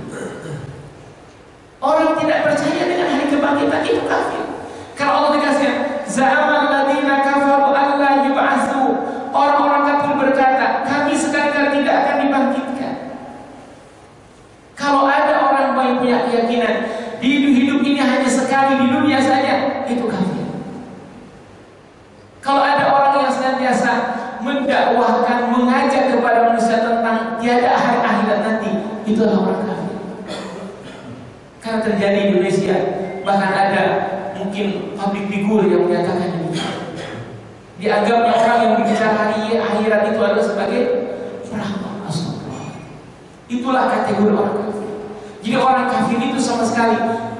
Orang tidak percaya dengan hari kebangkitan, itu kafir. Kalau Allah tegaskan, za'amal ladzina kafaru an la yub'atsu, orang-orang kafir berkata, kami sekali-kali tidak akan dibangkitkan. Kalau ada orang yang punya keyakinan di hidup ini hanya sekali di dunia saja, itu kafir. Kalau ada orang yang senantiasa mendakwahkan, mengajak kepada manusia tentang tiada hari akhirat nanti, itu adalah orang kafir. Karena terjadi di Indonesia, bahkan ada mungkin public figure yang menyatakan ini. Dianggapnya orang yang berbicara hari akhirat itu adalah sebagai peramal. Astagfirullah. Itulah kategori orang kafir. Jadi orang kafir itu sama sekali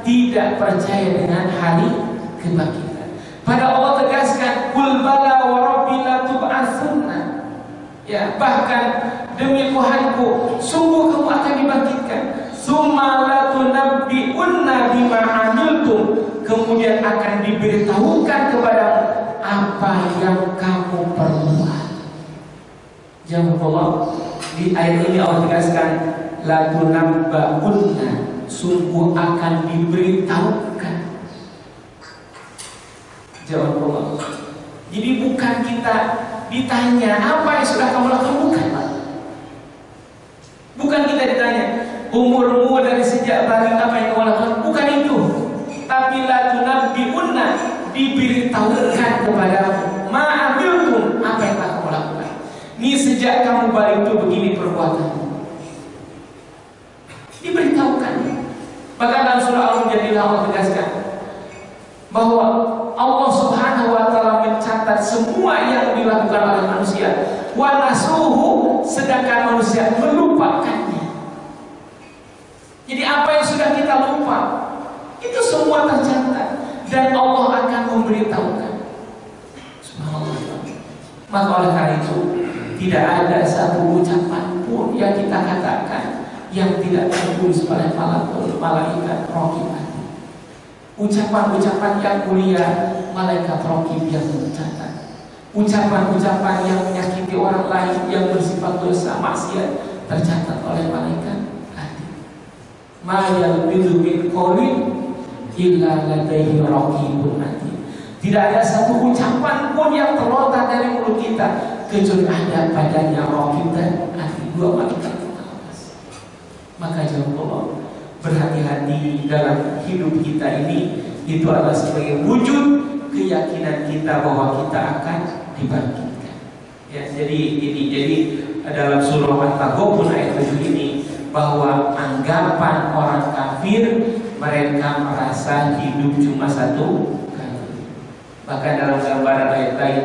tidak percaya dengan hari kebangkitan. Pada Allah tegaskan, "Qul bala wa rabbi la tub'atsunna." Ya, bahkan demi Tuhanku, sungguh kamu akan dibangkitkan. "Tsumma la tunabbi'unna bima 'amiltum." Kemudian akan diberitahukan kepadamu apa yang kamu perbuat. Jangan Allah, di ayat ini Allah tegaskan, "La tunabba'unna," sungguh akan diberitahukan. Jangan Allah. Jadi bukan kita ditanya apa yang sudah kamu lakukan, bukan Pak. Bukan kita ditanya umurmu dari sejak balik apa yang kamu lakukan, bukan itu. Tapi la tunabbi'unna, diberitahukan kepadamu ma'amiltum, apa yang telah kamu lakukan. Ini sejak kamu balik itu begini perbuatanmu, diberitahukan. Bahkan dalam surah Al-Mujadilah Allah tegaskan bahwa Allah Subhanahu wa taala mencatat semua yang dilakukan oleh manusia, wa nasuhu, sedangkan manusia melupakannya. Jadi apa yang sudah kita lupa itu semua tercatat dan Allah akan memberitahukan. Subhanallah. Maka oleh karena itu tidak ada satu ucapan pun yang kita katakan yang tidak tertulis oleh malaikat raqib. Ucapan-ucapan yang mulia, malaikat raqib yang mencatat. Ucapan-ucapan yang menyakiti orang lain, yang bersifat dosa maksiat, tercatat oleh malaikat atid. Ma yalfizu min qawlin illa ladaihi raqibun atid. Tidak ada satu ucapan pun yang terlontar dari mulut kita kecuali ada padanya raqib dan atid, dua malaikat pengawas. Maka jangan Allah, berhati-hati dalam hidup kita ini. Itu adalah sebagai wujud keyakinan kita bahwa kita akan dibangkitkan. Ya, jadi dalam surah At-Taghabun ayat 7 ini, bahwa anggapan orang kafir, mereka merasa hidup cuma satu kali. Bahkan dalam gambaran ayat lain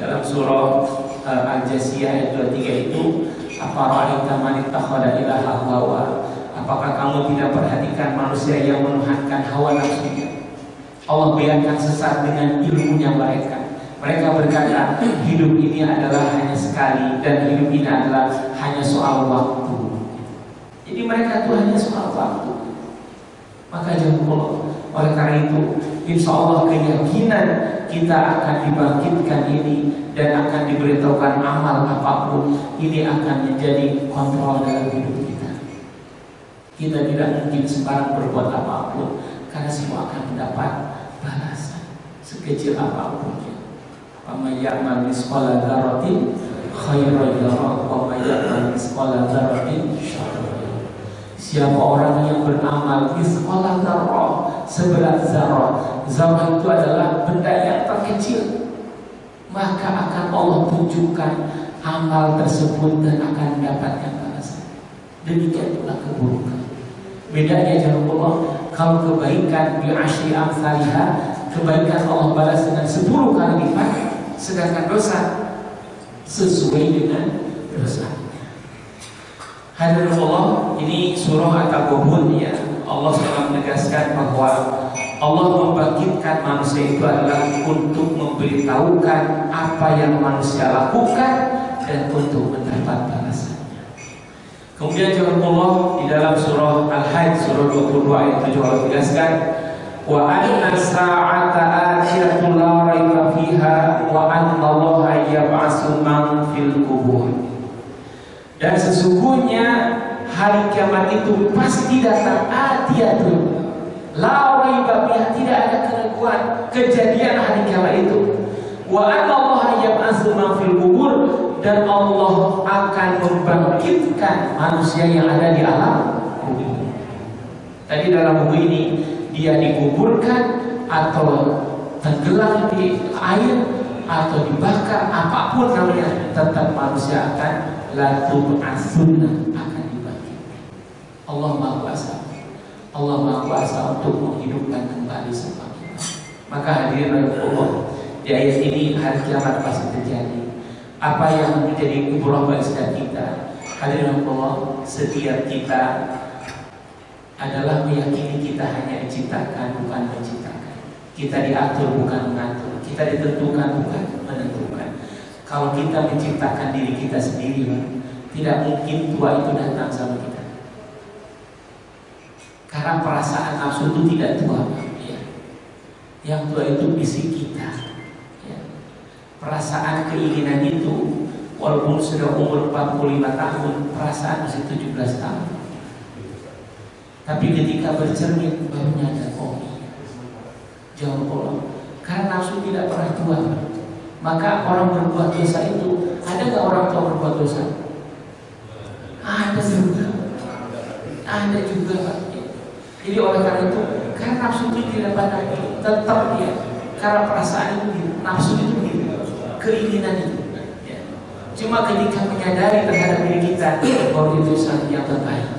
dalam surah Al-Jasiyah ayat 23 itu, "Afara'aita man ittakhadha ilahahu hawa." Apakah kamu tidak perhatikan manusia yang menuhankan hawa nafsunya? Allah biarkan sesat dengan ilmunya mereka. Mereka berkata, hidup ini adalah hanya sekali dan hidup ini adalah hanya soal waktu. Jadi mereka itu hanya soal waktu. Maka jangan Allah. Oleh karena itu, insya Allah keyakinan kita akan dibangkitkan ini dan akan diberitahukan amal apapun, ini akan menjadi kontrol dalam hidup kita. Kita tidak mungkin sembarang berbuat apapun, karena semua akan mendapat balasan sekecil apapun. Faman ya'mal mithqala dzarratin khairan yarah wa man ya'mal mithqala dzarratin syarran yarah. Siapa orang yang beramal mithqala dzarrah, seberat zarah. Zarah itu adalah benda yang terkecil, maka akan Allah tunjukkan amal tersebut dan akan mendapatkan balasan. Demikian pula keburukan. Bedanya jangan Allah, kalau kebaikan bi asyri amsalha, kebaikan Allah balas dengan 10 kali lipat, sedangkan dosa sesuai dengan dosanya. Hadirin Allah, ini surah At-Taghabun ya. Allah sedang menegaskan bahwa Allah membangkitkan manusia itu adalah untuk memberitahukan apa yang manusia lakukan dan untuk mendapat balasan. Kemudian jangan Allah di dalam surah Al-Hajj surah 22 ayat 7 Allah tegaskan, wa anna sa'ata atiyatun la raiba fiha wa anna Allaha yab'atsu man fil qubur. Dan sesungguhnya hari kiamat itu pasti datang, atiyatun la raiba fiha, tidak ada keraguan kejadian hari kiamat itu. Wa anna Allaha yab'atsu man fil qubur, dan Allah akan membangkitkan manusia yang ada di alam kubur. Tadi dalam buku ini dia dikuburkan atau tenggelam di air atau dibakar, apapun namanya, tetap manusia akan akan dibangkitkan. Allah Maha Kuasa. Allah Maha Kuasa untuk menghidupkan kembali semua kita. Maka hadirin Allah, di ayat ini hari kiamat pasti terjadi. Apa yang menjadi ibrah bagi setiap kita, hadirin Allah, setiap kita adalah meyakini kita hanya diciptakan bukan menciptakan. Kita diatur bukan mengatur. Kita ditentukan bukan menentukan. Kalau kita menciptakan diri kita sendiri, tidak mungkin tua itu datang sama kita. Karena perasaan nafsu itu tidak tua, ya. Yang tua itu fisik kita, ya. Perasaan keinginan itu walaupun sudah umur 45 tahun, perasaan masih 17 tahun. Tapi ketika bercermin baru nyadar, oh jauh Allah. Karena nafsu tidak pernah tua. Maka orang berbuat dosa itu, ada nggak orang tua berbuat dosa? Ada juga. Ada juga, Pak. Jadi oleh karena itu, karena nafsu itu tidak pada tetap dia. Karena perasaan itu, nafsu itu keinginan itu. Cuma ketika menyadari terhadap diri kita bahwa itu sesuatu yang terbaik,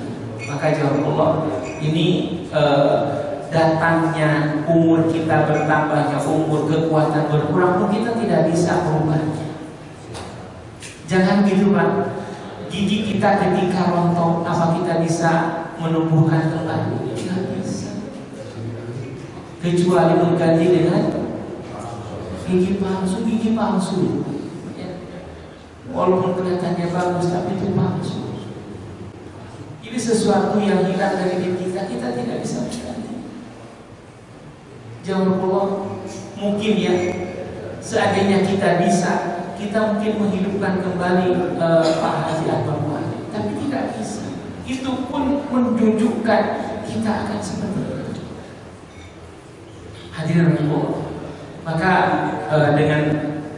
maka jawab Allah, ini datangnya umur kita, bertambahnya umur, kekuatan berkurang pun kita tidak bisa merubahnya. Jangan gitu, Pak. Gigi kita ketika rontok, apa kita bisa menumbuhkan kembali? Tidak bisa. Kecuali mengganti dengan gigi palsu. Walaupun kelihatannya bagus, tapi itu palsu. Ini sesuatu yang hilang dari diri kita, kita tidak bisa mengganti. Jawab Allah, mungkin ya, seandainya kita bisa, kita mungkin menghidupkan kembali Pak Haji Akbar Muhammad, tapi tidak bisa. Itu pun menunjukkan kita akan seperti itu. Hadirin Allah, maka dengan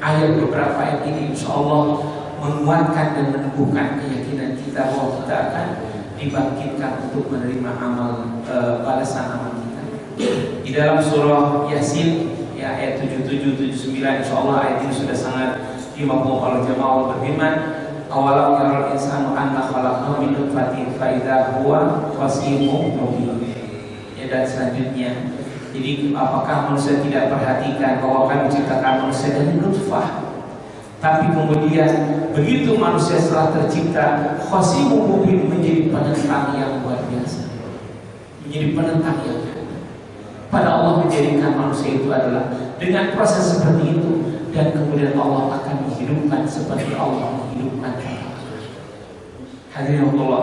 ayat beberapa ayat ini, insya Allah menguatkan dan meneguhkan keyakinan kita bahwa kita akan dibangkitkan untuk menerima amal, balasan amal kita. Di dalam surah Yasin, ya, ayat 77, 79, insya Allah ayat ini sudah sangat dimahami oleh jemaah. Allah berfirman, awalam yaral insanu anna khalaqnahu min nutfatin fa idza huwa khasimun mubin. Ya, dan selanjutnya, jadi apakah manusia tidak perhatikan bahwa kami menciptakan manusia dari nutfah, tapi kemudian begitu manusia setelah tercipta khasimun mubin, menjadi penentang yang luar biasa, menjadi penentang yang pada Allah menjadikan manusia itu adalah dengan proses seperti itu, dan kemudian Allah akan menghidupkan seperti Allah menghidupkan. Hadirin Allah,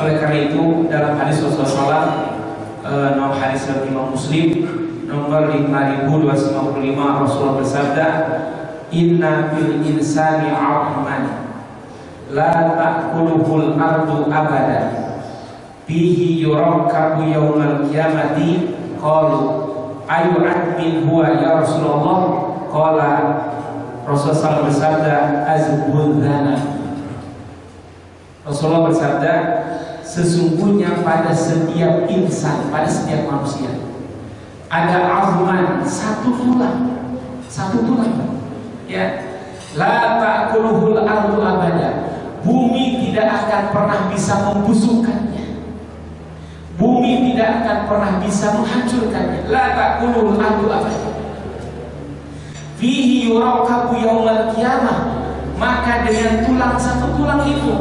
oleh karena itu dalam hadis Rasulullah nomor hadis dari Imam Muslim nomor 5255, Rasulullah bersabda, inna fil insani 'azman la ta'kuluhul ardu abada bihi yurakabu yaumal qiyamati. Qalu ayu admin huwa ya Rasulullah? Qala, Rasulullah bersabda, azbudzana. Rasulullah bersabda, sesungguhnya pada setiap insan, pada setiap manusia ada azman, satu tulang, ya. La ta'kuluhul ardu abada, bumi tidak akan pernah bisa membusukkannya. Bumi tidak akan pernah bisa menghancurkannya. La ta'kulul ardu abada. Fihi yurakabu yaumal qiyamah, maka dengan tulang, satu tulang itu,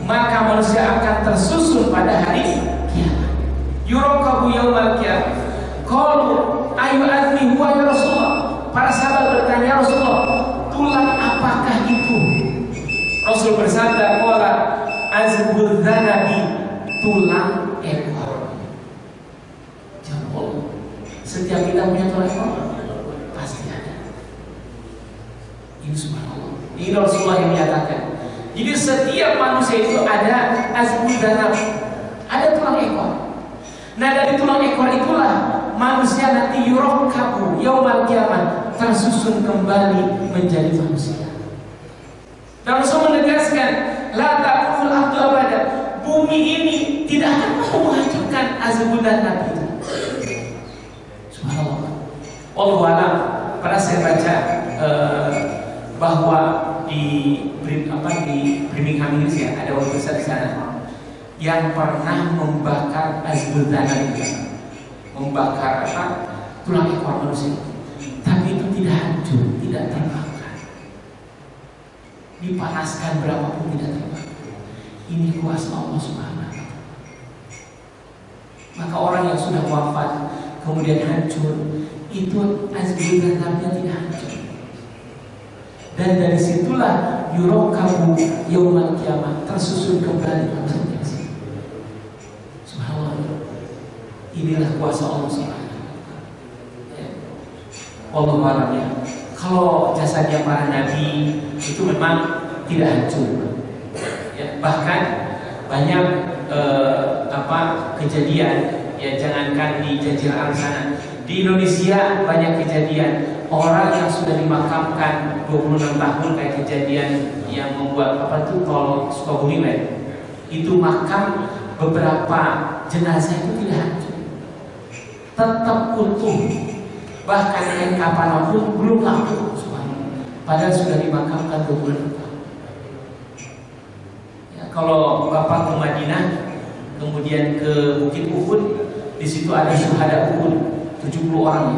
maka manusia akan tersusun pada hari kiamat. Yurakabu yaumal qiyamah. Qalu ayu admi huwa ya Rasulullah? Para sahabat bertanya, ya Rasulullah, tulang apakah itu? Rasul bersabda, qala azbudzanabi, tulang ekor. Setiap kita punya tulang ekor, pasti ada. Ini subhanallah. Ini Rasulullah yang menyatakan. Jadi setiap manusia itu ada azbudzanab, ada tulang ekor. Nah, dari tulang ekor itulah manusia nanti yurakabu yaumal qiyamah, tersusun kembali menjadi manusia. Dan Rasul menegaskan, la ta'kul ardu abada, bumi ini tidak akan mampu menghancurkan azbudzanab itu. Wallahu a'lam. Pernah saya baca bahwa di Birmingham Inggris, ya, ada orang besar di sana yang pernah membakar azbudzanab, membakar tulang ekor manusia, tapi itu tidak hancur, tidak terbakar. Dipanaskan berapapun tidak terbakar. Ini kuasa Allah Subhanahu wa ta'ala. Maka orang yang sudah wafat kemudian hancur, itu azbul zanabnya tidak hancur. Dan dari situlah yurakabu yaumal kiamah, tersusun kembali maksudnya. Subhanallah. Inilah kuasa Allah Subhanahu wa taala. Wallahu a'lam ya. Kalau jasadnya para nabi itu memang tidak hancur. Ya, bahkan banyak kejadian, ya jangankan di Jazirah Arab sana, di Indonesia banyak kejadian orang yang sudah dimakamkan 26 tahun, kayak kejadian yang membuat tol Sukabumi itu makam beberapa jenazah itu tidak hancur, tetap utuh, bahkan kain kapan pun belum laku, padahal sudah dimakamkan 26 tahun. Ya, kalau Bapak ke Madinah kemudian ke Bukit Uhud, di situ ada syuhada Uhud 70 orang ya.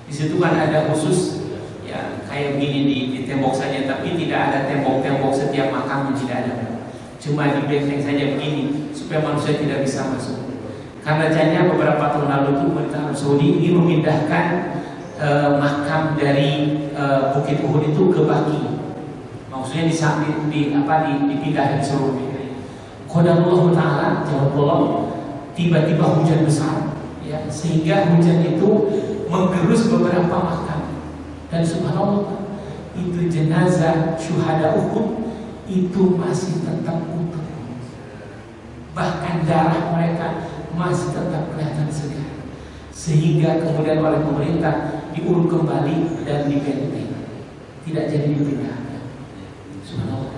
Di situ kan ada khusus ya kayak begini di tembok saja, tapi tidak ada tembok-tembok setiap makam, tidak ada. Cuma di benteng saja begini supaya manusia tidak bisa masuk. Karena jangan beberapa tahun lalu itu pemerintah Arab Saudi ini memindahkan makam dari Bukit Uhud itu ke Baki. Maksudnya dipindah di seluruh. Qadarullah Ta'ala, jawab Allah, tiba-tiba hujan besar ya, sehingga hujan itu menggerus beberapa makam. Dan subhanallah, itu jenazah syuhada Uhud itu masih tetap utuh, bahkan darah mereka masih tetap kelihatan segar, sehingga kemudian oleh pemerintah diurut kembali dan dibenteng, tidak jadi dipindah. Subhanallah,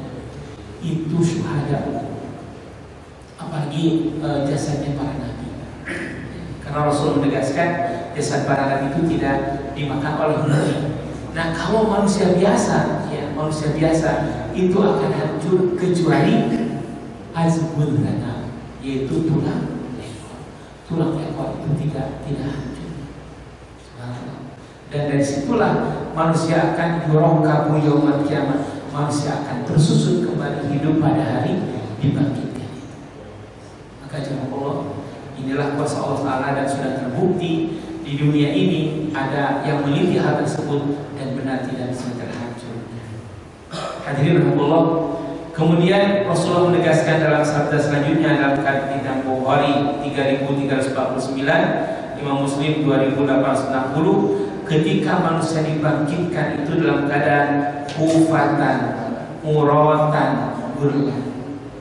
itu syuhada Uhud. Apalagi jasadnya para nabi, karena Rasul menegaskan jasad para nabi itu tidak dimakan oleh nabi. Nah, kalau manusia biasa, ya manusia biasa itu akan hancur kecuali azbul zanab, yaitu tulang ekor itu tidak hancur. Dan dari situlah manusia akan yurakabu yaumal kiamah, manusia akan tersusun kembali hidup pada hari dibangkitkan. Maka jemaah Allah, inilah kuasa Allah Ta'ala dan sudah terbukti di dunia ini ada yang meneliti hal tersebut dan benar tidak bisa terhancur. Hadirin Allah, kemudian Rasulullah menegaskan dalam sabda selanjutnya dalam kitab Bukhari 3349, Imam Muslim 2860, ketika manusia dibangkitkan itu dalam keadaan kufatan, muratan, gurlan.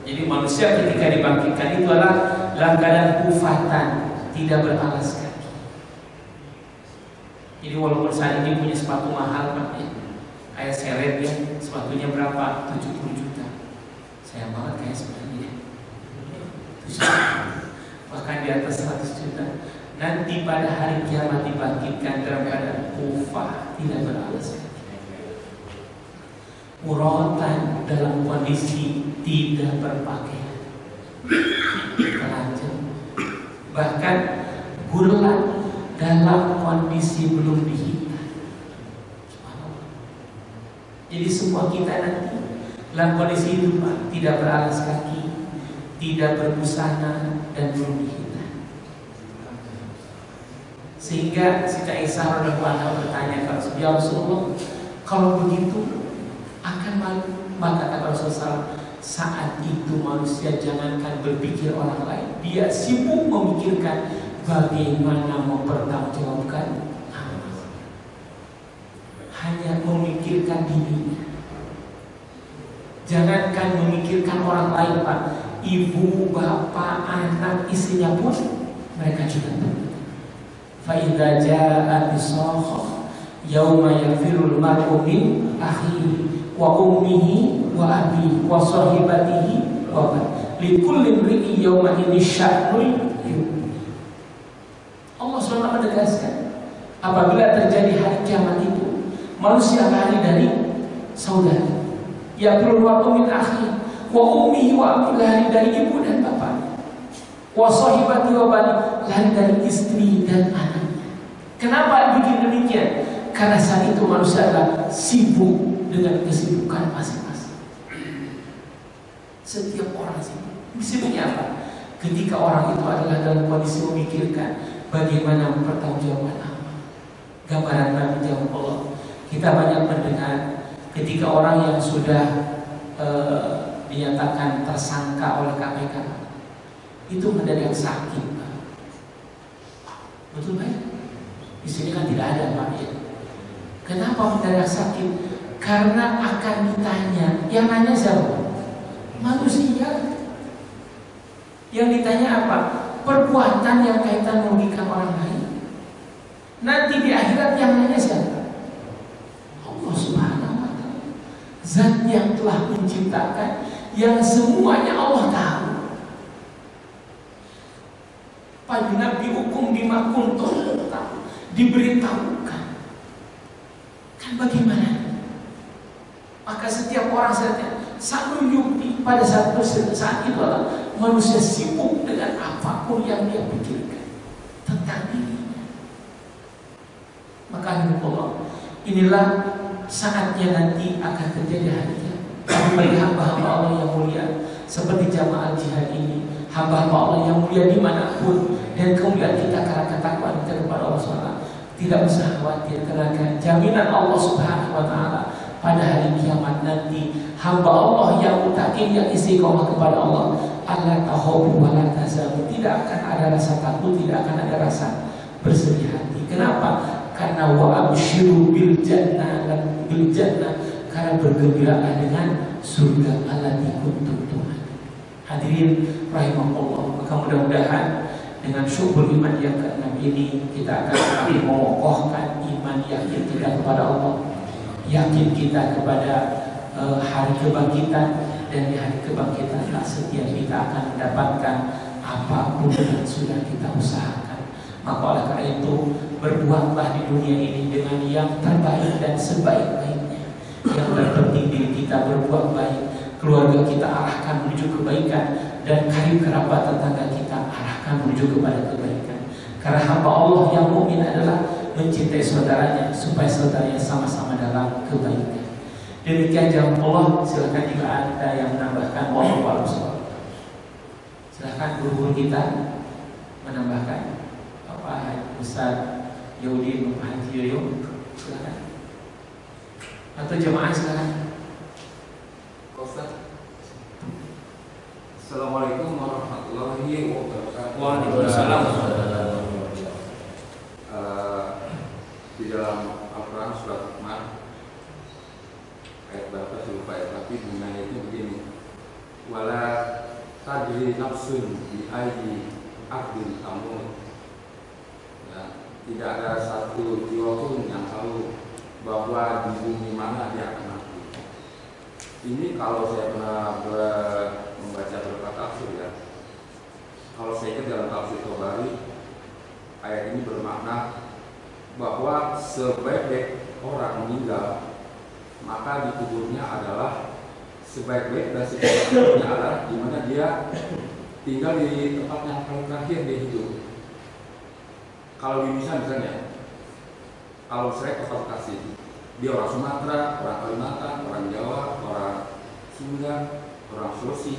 Jadi manusia ketika dibangkitkan itu adalah dalam keadaan kufatan, tidak beralas kaki. Jadi walaupun saat ini punya sepatu mahal, ya, kayak seret ya, sepatunya berapa? 70 juta. Sayang banget kayak sepatunya. Bahkan di atas 100 juta. Nanti pada hari kiamat dibangkitkan dalam keadaan kufah, tidak beralas kaki. Muratan, dalam kondisi tidak berpakaian, telanjang, bahkan gurlan, dalam kondisi belum dihitan. Jadi semua kita nanti dalam kondisi itu tidak beralas kaki, tidak berbusana, dan belum dihitan. Sehingga Siti Aisyah radhiyallahu anha bertanya kepada Rasulullah, Rasulullah, kalau begitu akan malu. Maka kata Rasulullah, saat itu manusia jangankan berpikir orang lain, dia sibuk memikirkan bagaimana mempertanggungjawabkan amal, hanya memikirkan dirinya. Jangankan memikirkan orang lain, Pak, ibu, bapak, anak, istrinya pun mereka juga tahu. Fa idza ja'at as-sakhah yauma yafirul mar'u min akhihi wa ummihi wa abihi wa sahibatihi wa likulli imri'in yawma idhin sya'nun yughni. Allah SWT menegaskan, apabila terjadi hari kiamat itu, manusia lari dari saudara, ya perlu waktu min akhi wa ummihi wa abihi, lari dari ibu dan bapak, wa sahibatihi wa bani, lari dari istri dan anaknya. Kenapa bikin demikian? Karena saat itu manusia adalah sibuk dengan kesibukan masing-masing. Setiap orang sibuk. Sibuknya apa? ketika orang itu adalah dalam kondisi memikirkan bagaimana mempertanggungjawabkan amal. Gambaran Nabi jawab Allah. Kita banyak mendengar ketika orang yang sudah dinyatakan tersangka oleh KPK itu mendadak sakit, Pak. Betul, Pak? Di sini kan tidak ada, Pak, ya. Kenapa mendadak sakit? Karena akan ditanya. Yang nanya siapa? Manusia. Yang ditanya apa? Perbuatan yang kaitan merugikan orang lain. Nanti di akhirat yang nanya siapa? Allah Subhanahu wa Ta'ala. Zat yang telah menciptakan, yang semuanya Allah tahu. Nabi hukum bima kuntum tahu, diberitahukan. Kan bagaimana? Maka setiap orang satu yukti pada saat itu adalah manusia sibuk dengan apapun yang dia pikirkan tentang dirinya. Maka Allah, inilah saatnya nanti akan terjadi hadiah bagi hamba-hamba Allah yang mulia seperti jamaah jihad ini, hamba-hamba Allah yang mulia dimanapun, dan kemudian kita karena ketakwaan kita kepada Allah SWT tidak usah khawatir, karena jaminan Allah Subhanahu wa Ta'ala pada hari kiamat nanti hamba Allah yang mutakin, yang istiqomah kepada Allah, Allah tahobu wa la tazamu, tidak akan ada rasa takut, tidak akan ada rasa bersedih hati. Kenapa? Karena wa absyiru bil jannah, karena bergembiralah dengan surga allati kuntum tu'adun. Hadirin rahimahullah, maka mudah-mudahan dengan syukur iman yang ke-6 ini kita akan semakin mengokohkan iman yakin kita kepada Allah, yakin kita kepada hari kebangkitan, dan di hari kebangkitan tak setiap kita akan mendapatkan apapun yang sudah kita usahakan. Maka oleh karena itu berbuatlah di dunia ini dengan yang terbaik dan sebaik-baiknya. Yang terpenting diri kita berbuat baik, keluarga kita arahkan menuju kebaikan, dan karib kerabat tetangga kita arahkan menuju kepada kebaikan. Karena hamba Allah yang mukmin adalah mencintai saudaranya supaya saudaranya sama-sama dalam kebaikan. Demikian jawab Allah. Silakan jika ada yang menambahkan, waalaikumsalam. Silakan guru-guru kita menambahkan. Bapak Ustaz Yahudi Bapak Haji Yoyo, silakan. Atau jemaah silakan. Ustaz. Assalamualaikum warahmatullahi wabarakatuh. Waalaikumsalam. Di dalam Al-Quran surat Luqman ayat berapa saya lupa ya, tapi bunyinya itu begini: wala tadri nafsun bi ayyi ardin tamut. Ya, tidak ada satu jiwa pun yang tahu bahwa di bumi mana dia akan mati. Ini kalau saya pernah membaca beberapa tafsir ya. Kalau saya ingat dalam tafsir Tabari, ayat ini bermakna bahwa sebaik-baik orang meninggal, maka di kuburnya adalah sebaik-baik dan sebaik-baiknya adalah di mana dia tinggal di tempat yang paling terakhir dia hidup. Kalau di Indonesia misalnya, kalau saya ke Bekasi, dia orang Sumatera, orang Kalimantan, orang Jawa, orang Sunda, orang Sulawesi.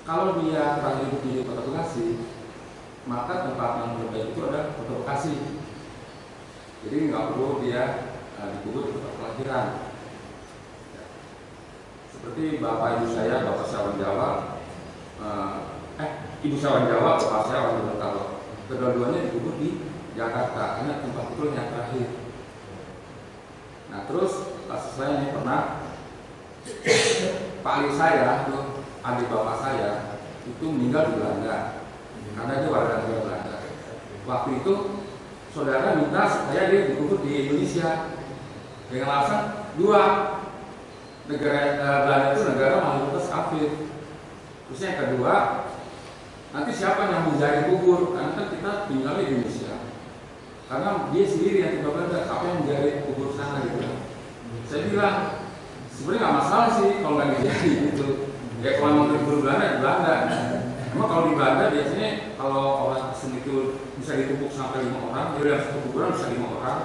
Kalau dia terakhir hidup di Kota Bekasi, maka tempat yang terbaik itu adalah Kota Bekasi. Jadi nggak perlu dia dikubur di tempat kelahiran. Seperti bapak ibu saya orang Jawa, ibu saya orang Jawa, bapak saya orang Gorontalo. Kedua-duanya dikubur di Jakarta karena tempat itu yang terakhir. Nah terus kasus saya ini pernah Pak Ali saya, adik bapak saya itu meninggal di Belanda karena dia warga negara Belanda. Waktu itu saudara minta supaya dia dikubur di Indonesia dengan alasan dua, negara Belanda itu negara mayoritas kafir. Terus yang kedua, nanti siapa yang menjadi kubur? Karena kan kita tinggal di Indonesia. Karena dia sendiri yang tinggal Belanda, siapa yang menjadi kubur sana gitu. Saya bilang sebenarnya nggak masalah sih kalau nggak jadi gitu. Ya kalau mau kubur Belanda di Belanda. Emang kalau di Belanda biasanya kalau orang asing itu bisa ditumpuk sampai 5 orang, jadi dalam satu kuburan bisa 5 orang.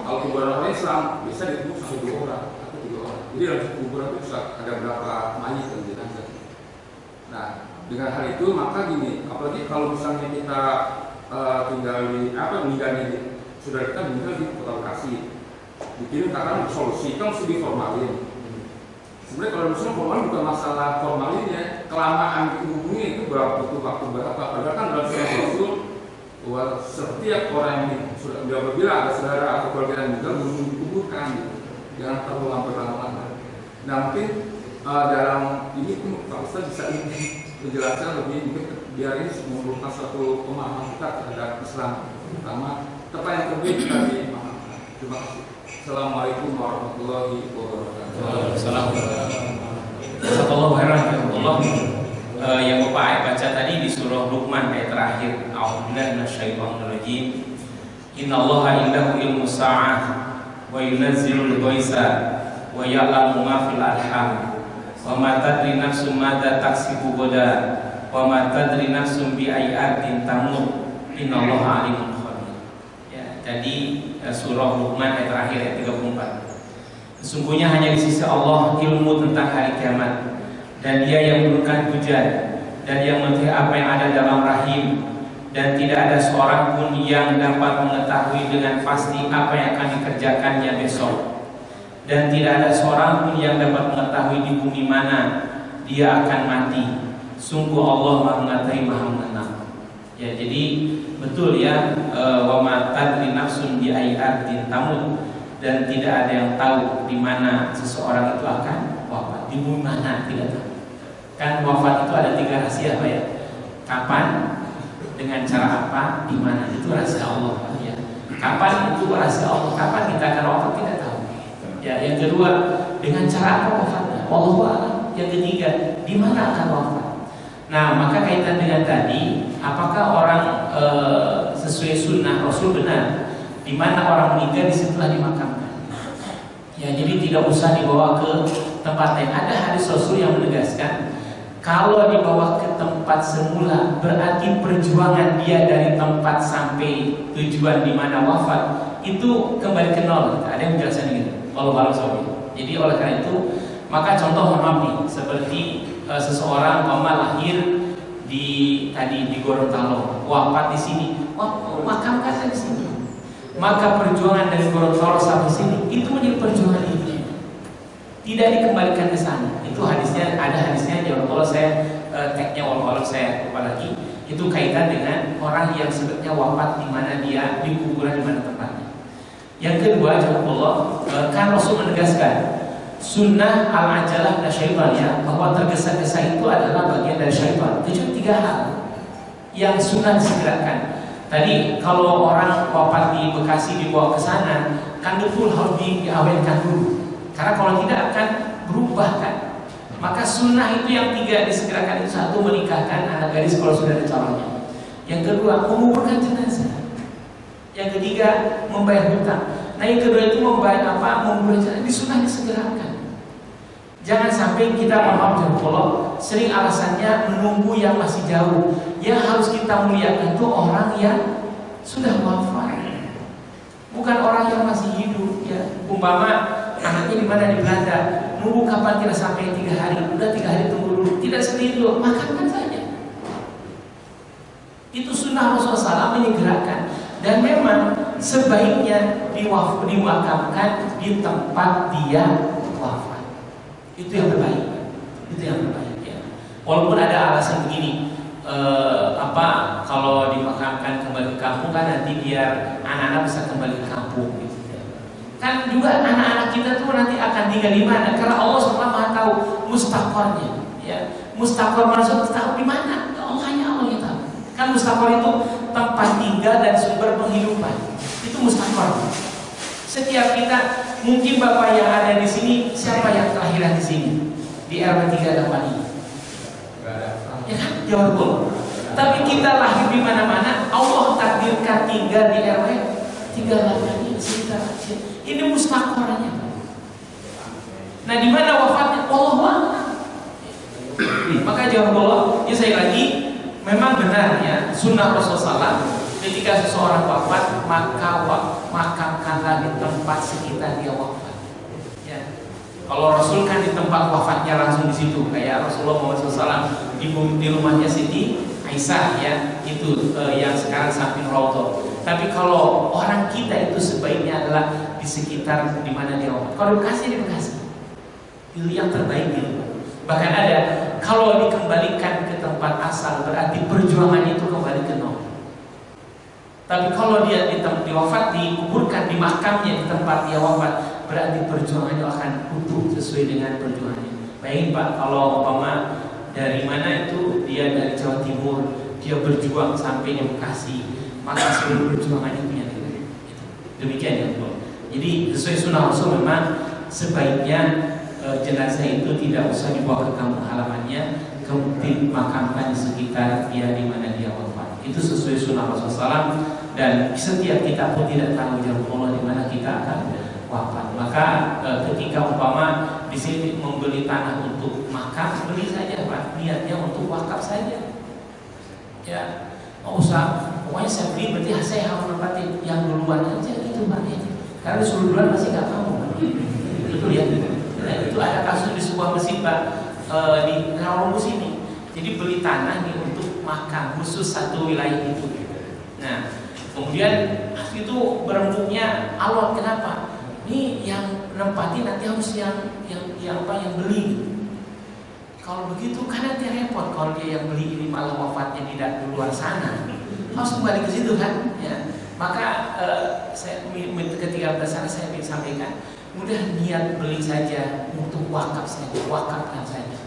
Kalau kuburan orang Islam bisa ditumpuk sampai 2 orang atau 3 orang. Jadi dalam satu kuburan itu bisa ada berapa mayit dan jenazah. Nah, dengan hal itu maka gini, apalagi kalau misalnya kita tinggal di meninggalnya saudara kita meninggal di Kota Bekasi, dikirim katakan solusi kan mesti diformalin. Sebenarnya kalau misalnya formalin bukan masalah formalinnya, kelamaan dihubungi itu butuh waktu berapa. Padahal kan dalam surat Rasul setiap orang yang sudah apabila ada saudara atau keluarga yang meninggal dikuburkan, gitu. Jangan terlalu lama. Nah mungkin dalam ini pun Pak Ustaz bisa menjelaskan lebih mungkin biar ini merupakan suatu pemahaman kita terhadap Islam, terutama tepat yang terbaik dari pemahaman. Terima kasih. Assalamualaikum warahmatullahi wabarakatuh. Assalamualaikum. Yang Bapak baca tadi di surah Luqman ayat terakhir. A'udzubillahi minasyaitonirrajim. Innallaha indahu ilmu sa'ah wa yunazzilul ghaitsa wa ya'lamu ma fil arham wa ma tadri nafsum madza taksibu ghadan wa ma tadri nafsum bi ayyi ardin tamut innallaha alimun khabir. Ya, jadi surah Luqman ayat terakhir ayat 34. Sesungguhnya hanya di sisi Allah ilmu tentang hari kiamat, dan Dia yang menurunkan hujan dan yang mengetahui apa yang ada dalam rahim, dan tidak ada seorang pun yang dapat mengetahui dengan pasti apa yang akan dikerjakannya besok, dan tidak ada seorang pun yang dapat mengetahui di bumi mana dia akan mati. Sungguh Allah Maha mengetahui, Maha mengenal. Ya, jadi betul ya, wa ma tadri nafsun bi ayyi ardin tamut, dan tidak ada yang tahu di mana seseorang itu akan wafat, di bumi mana tidak tahu. Kan wafat itu ada 3 rahasia, Pak ya. Kapan, dengan cara apa, di mana, itu rahasia Allah, Pak ya. Kapan itu rahasia Allah, kapan kita akan wafat tidak tahu. Ya, yang kedua, dengan cara apa wafatnya? Wallahu a'lam. Yang ketiga, di mana akan wafat. Nah, maka kaitan dengan tadi, apakah orang sesuai sunnah Rasul benar, di mana orang meninggal disitulah dimakamkan. Ya, jadi tidak usah dibawa ke tempat lain. Ada hadis Rasul yang menegaskan, kalau dibawa ke tempat semula berarti perjuangan dia dari tempat sampai tujuan di mana wafat itu kembali ke nol. Ada yang menjelaskan gitu. Kalau jadi oleh karena itu, maka contoh maaf nih, seperti seseorang lahir di Gorontalo, wafat di sini, makamkan di sini. Maka perjuangan dari Gorontalo sampai sini itu menjadi perjuangan ini, tidak dikembalikan ke sana. Itu hadisnya, ada hadisnya. Kalau saya tagnya walau saya lupa lagi, itu kaitan dengan orang yang sebetulnya wafat di mana dia, di kuburan di mana tempatnya. Yang kedua, Allah kan Rasul menegaskan sunnah al-ajalah dan syaitan, ya, bahwa tergesa-gesa itu adalah bagian dari syaitan. Kecuali 3 hal yang sunnah disegerakan. Tadi kalau orang wafat di Bekasi dibawa ke sana, kan betul harus diawetkan dulu. Karena kalau tidak akan berubah kan. Maka sunnah itu yang 3 disegerakan itu, 1, menikahkan anak gadis kalau sudah ada calonnya. Yang kedua, menguburkan jenazah. Yang ketiga, membayar hutang. Nah, yang kedua itu membayar apa? Menguburkan jenazah. Di sunnah disegerakan. Jangan sampai kita sering alasannya menunggu yang masih jauh. Yang harus kita muliakan itu orang yang sudah wafat, bukan orang yang masih hidup. Ya, umpama anaknya di mana, di Belanda, nunggu kapan kita sampai 3 hari, udah 3 hari tunggu dulu. Tidak seperti itu, makankan saja. Itu sunnah Rasulullah SAW menyegerakan. Dan memang sebaiknya dimakamkan di tempat dia wafat. Itu yang terbaik. Itu yang terbaik, ya. Walaupun ada alasan begini, kalau dimakamkan kembali ke kampung kan nanti biar anak-anak bisa kembali ke kampung gitu, ya. Kan juga anak-anak kita tuh nanti akan tinggal di mana? Karena Allah SWT Maha tahu mustaqornya, ya. Mustaqor maksud tahu di mana? Allah, hanya Allah yang tahu. Kan mustaqor itu tempat tinggal dan sumber penghidupan. Itu mustaqor. Setiap kita, mungkin Bapak yang ada di sini, siapa yang kelahiran di sini? Di RW 38 ini. Ya kan? Jawab. Tapi kita lahir di mana-mana, Allah takdirkan tinggal di RW 38 ini sekitar. Ini mustaqornya. Nah, di mana wafatnya? Allah. Maka jawab Allah. Ya, saya lagi, memang benar ya, sunnah Rasulullah SAW. Ketika seseorang wafat, maka makamkanlah di tempat sekitar dia wafat. Ya. Kalau Rasul kan di tempat wafatnya langsung di situ, kayak Rasulullah SAW di rumahnya Siti Aisyah ya, itu yang sekarang samping Raudhah. Tapi kalau orang kita itu sebaiknya adalah di sekitar di mana dia wafat. Kalau Bekasi di Bekasi, itu yang terbaik gitu. Bahkan ada kalau dikembalikan ke tempat asal berarti perjuangan itu kembali ke nol. Tapi kalau dia diwafat dikuburkan di makamnya di tempat dia wafat, berarti perjuangannya akan utuh sesuai dengan perjuangannya. Bayangin Pak, kalau umpama dari mana itu dia dari Jawa Timur, dia berjuang sampai di Bekasi, maka seluruh perjuangannya punya nilai. Demikian ya Pak. Jadi sesuai sunnah Rasul memang sebaiknya jenazah itu tidak usah dibawa ke kampung halamannya, kemudian dimakamkan di sekitar dia di mana dia wafat. Itu sesuai sunnah Rasul SAW. Dan setiap kita pun tidak tahu jauh Allah di mana kita akan wafat. Maka ketika umpama di sini membeli tanah untuk makam, beli saja Pak, niatnya untuk wakaf saja. Ya, nggak usah. Pokoknya saya beli berarti saya harus menempatin yang duluan aja gitu Pak. Ya. Karena disuruh duluan masih nggak mau. Betul ya. Nah, itu ada kasus di sebuah masjid Pak di Rawabus ini. Jadi beli tanah nih untuk makam khusus satu wilayah itu. Nah, kemudian itu berembuknya alot. Kenapa? Ini yang nempati nanti harus yang beli. Kalau begitu kan nanti repot kalau dia yang beli ini malah wafatnya tidak di luar sana. Harus kembali ke situ kan? Ya. Maka saya ketika bersama saya ingin sampaikan, mudah niat beli saja untuk wakaf saja, wakafkan saja.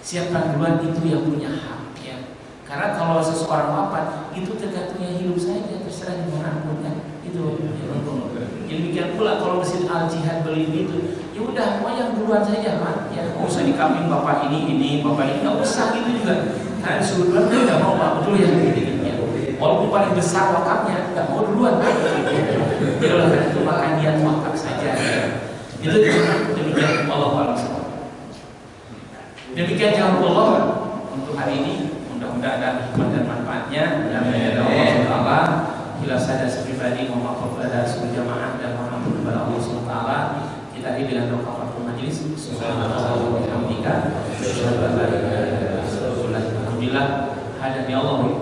Siapa duluan itu yang punya hak. Ya. Karena kalau seseorang wafat itu tergantungnya hidup saja, terserah dimanapun kan. Itu demikian pula kalau mesin Al-Jihad beli itu, ya udah mau yang duluan saja Pak, ya nggak usah dikambing bapak ini bapak ini, nggak usah gitu juga. Karena disuruh duluan kan nggak mau Pak, betul ya. Walaupun paling besar wakafnya nggak mau duluan Pak. Jadi oleh karena itu maka niat wakaf saja. Itu demikian Allah. Demikian jawab Allah untuk hari ini. Mudah-mudahan ada hikmah dan manfaatnya. Dan Allah Taala. Bila saya pribadi mohon maaf kepada seluruh jamaah dan mohon maaf kepada Allah SWT. Kita akhiri dengan doa kafaratul majelis. Subhanallah wa bihamdika. Alhamdulillah. Hadani Allah.